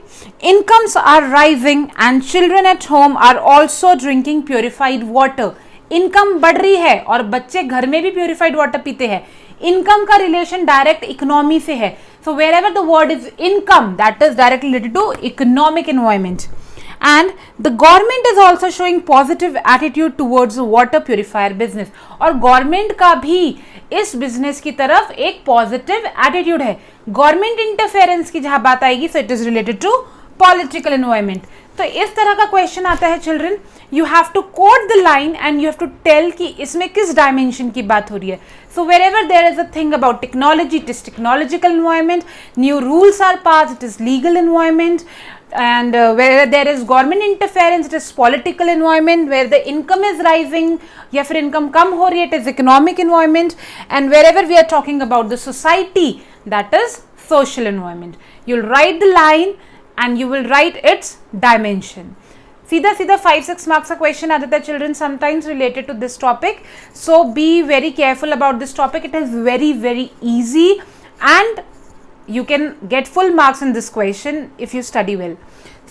incomes are rising and children at home are also drinking purified water। Income बढ़ रही है और बच्चे घर में भी प्योरीफाइड वाटर पीते हैं। इनकम का रिलेशन डायरेक्ट इकोनॉमी से है। So wherever the word is income, that is directly related to economic environment. And the government is also showing positive attitude towards water purifier business. और government का भी इस business की तरफ एक positive attitude है। गवर्नमेंट इंटरफेरेंस की जहां बात आएगी, so it is related to political environment. तो इस तरह का क्वेश्चन आता है children, you have to quote the line and you have to tell कि इसमें किस डायमेंशन की बात हो रही है। So wherever there is a thing about technology, it is technological environment, new rules are pass, it is legal environment, and where there is government interference, it is political environment, where the income is rising या फिर income कम हो रही है, it is economic environment, and wherever we are talking about the society, that is social environment. You'll write the line and you will write its dimension. सीधा 5-6 marks का question आ जाता है children sometimes related to this topic. So be very careful about this topic. It is very very easy and you can get full marks in this question if you study well.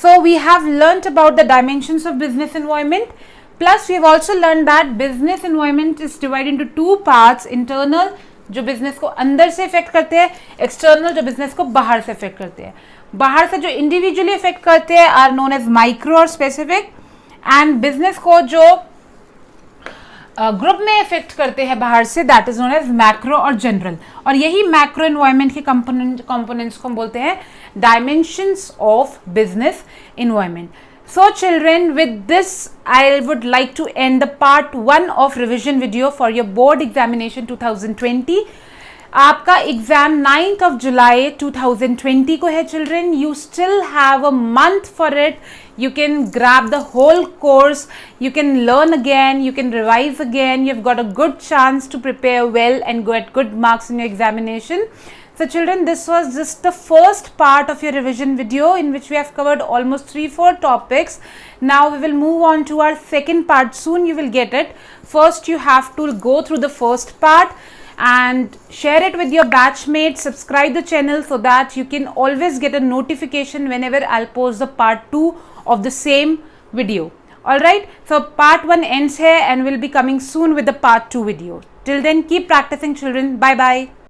So we have learnt about the dimensions of business environment, plus we have also learned that business environment is divided into two parts: internal जो business को अंदर से effect करते हैं, external जो business को बाहर से इफेक्ट करते हैं. बाहर से जो इंडिविजुअली इफेक्ट करते हैं आर नोन एज माइक्रो और स्पेसिफिक, एंड बिजनेस को जो ग्रुप में इफेक्ट करते हैं बाहर से, that is known as macro और जनरल. और यही मैक्रो एनवायरनमेंट के कंपोनेंट्स को हम बोलते हैं dimensions of business environment. So children, with this I would like to end the part 1 of revision video for your board examination 2020. आपका exam 9th of July 2020 को है children. You still have a month for it. You can grab the whole course, you can learn again, you can revise again. You've got a good chance to prepare well and get good marks in your examination. So children, this was just the first part of your revision video in which we have covered almost 3-4 topics. Now we will move on to our second part. Soon you will get it. First you have to go through the first part and share it with your batchmates. Subscribe the channel so that you can always get a notification whenever I'll post the part 2 of the same video. Alright, so part 1 ends here and we'll be coming soon with the part 2 video. Till then, keep practicing children. Bye bye.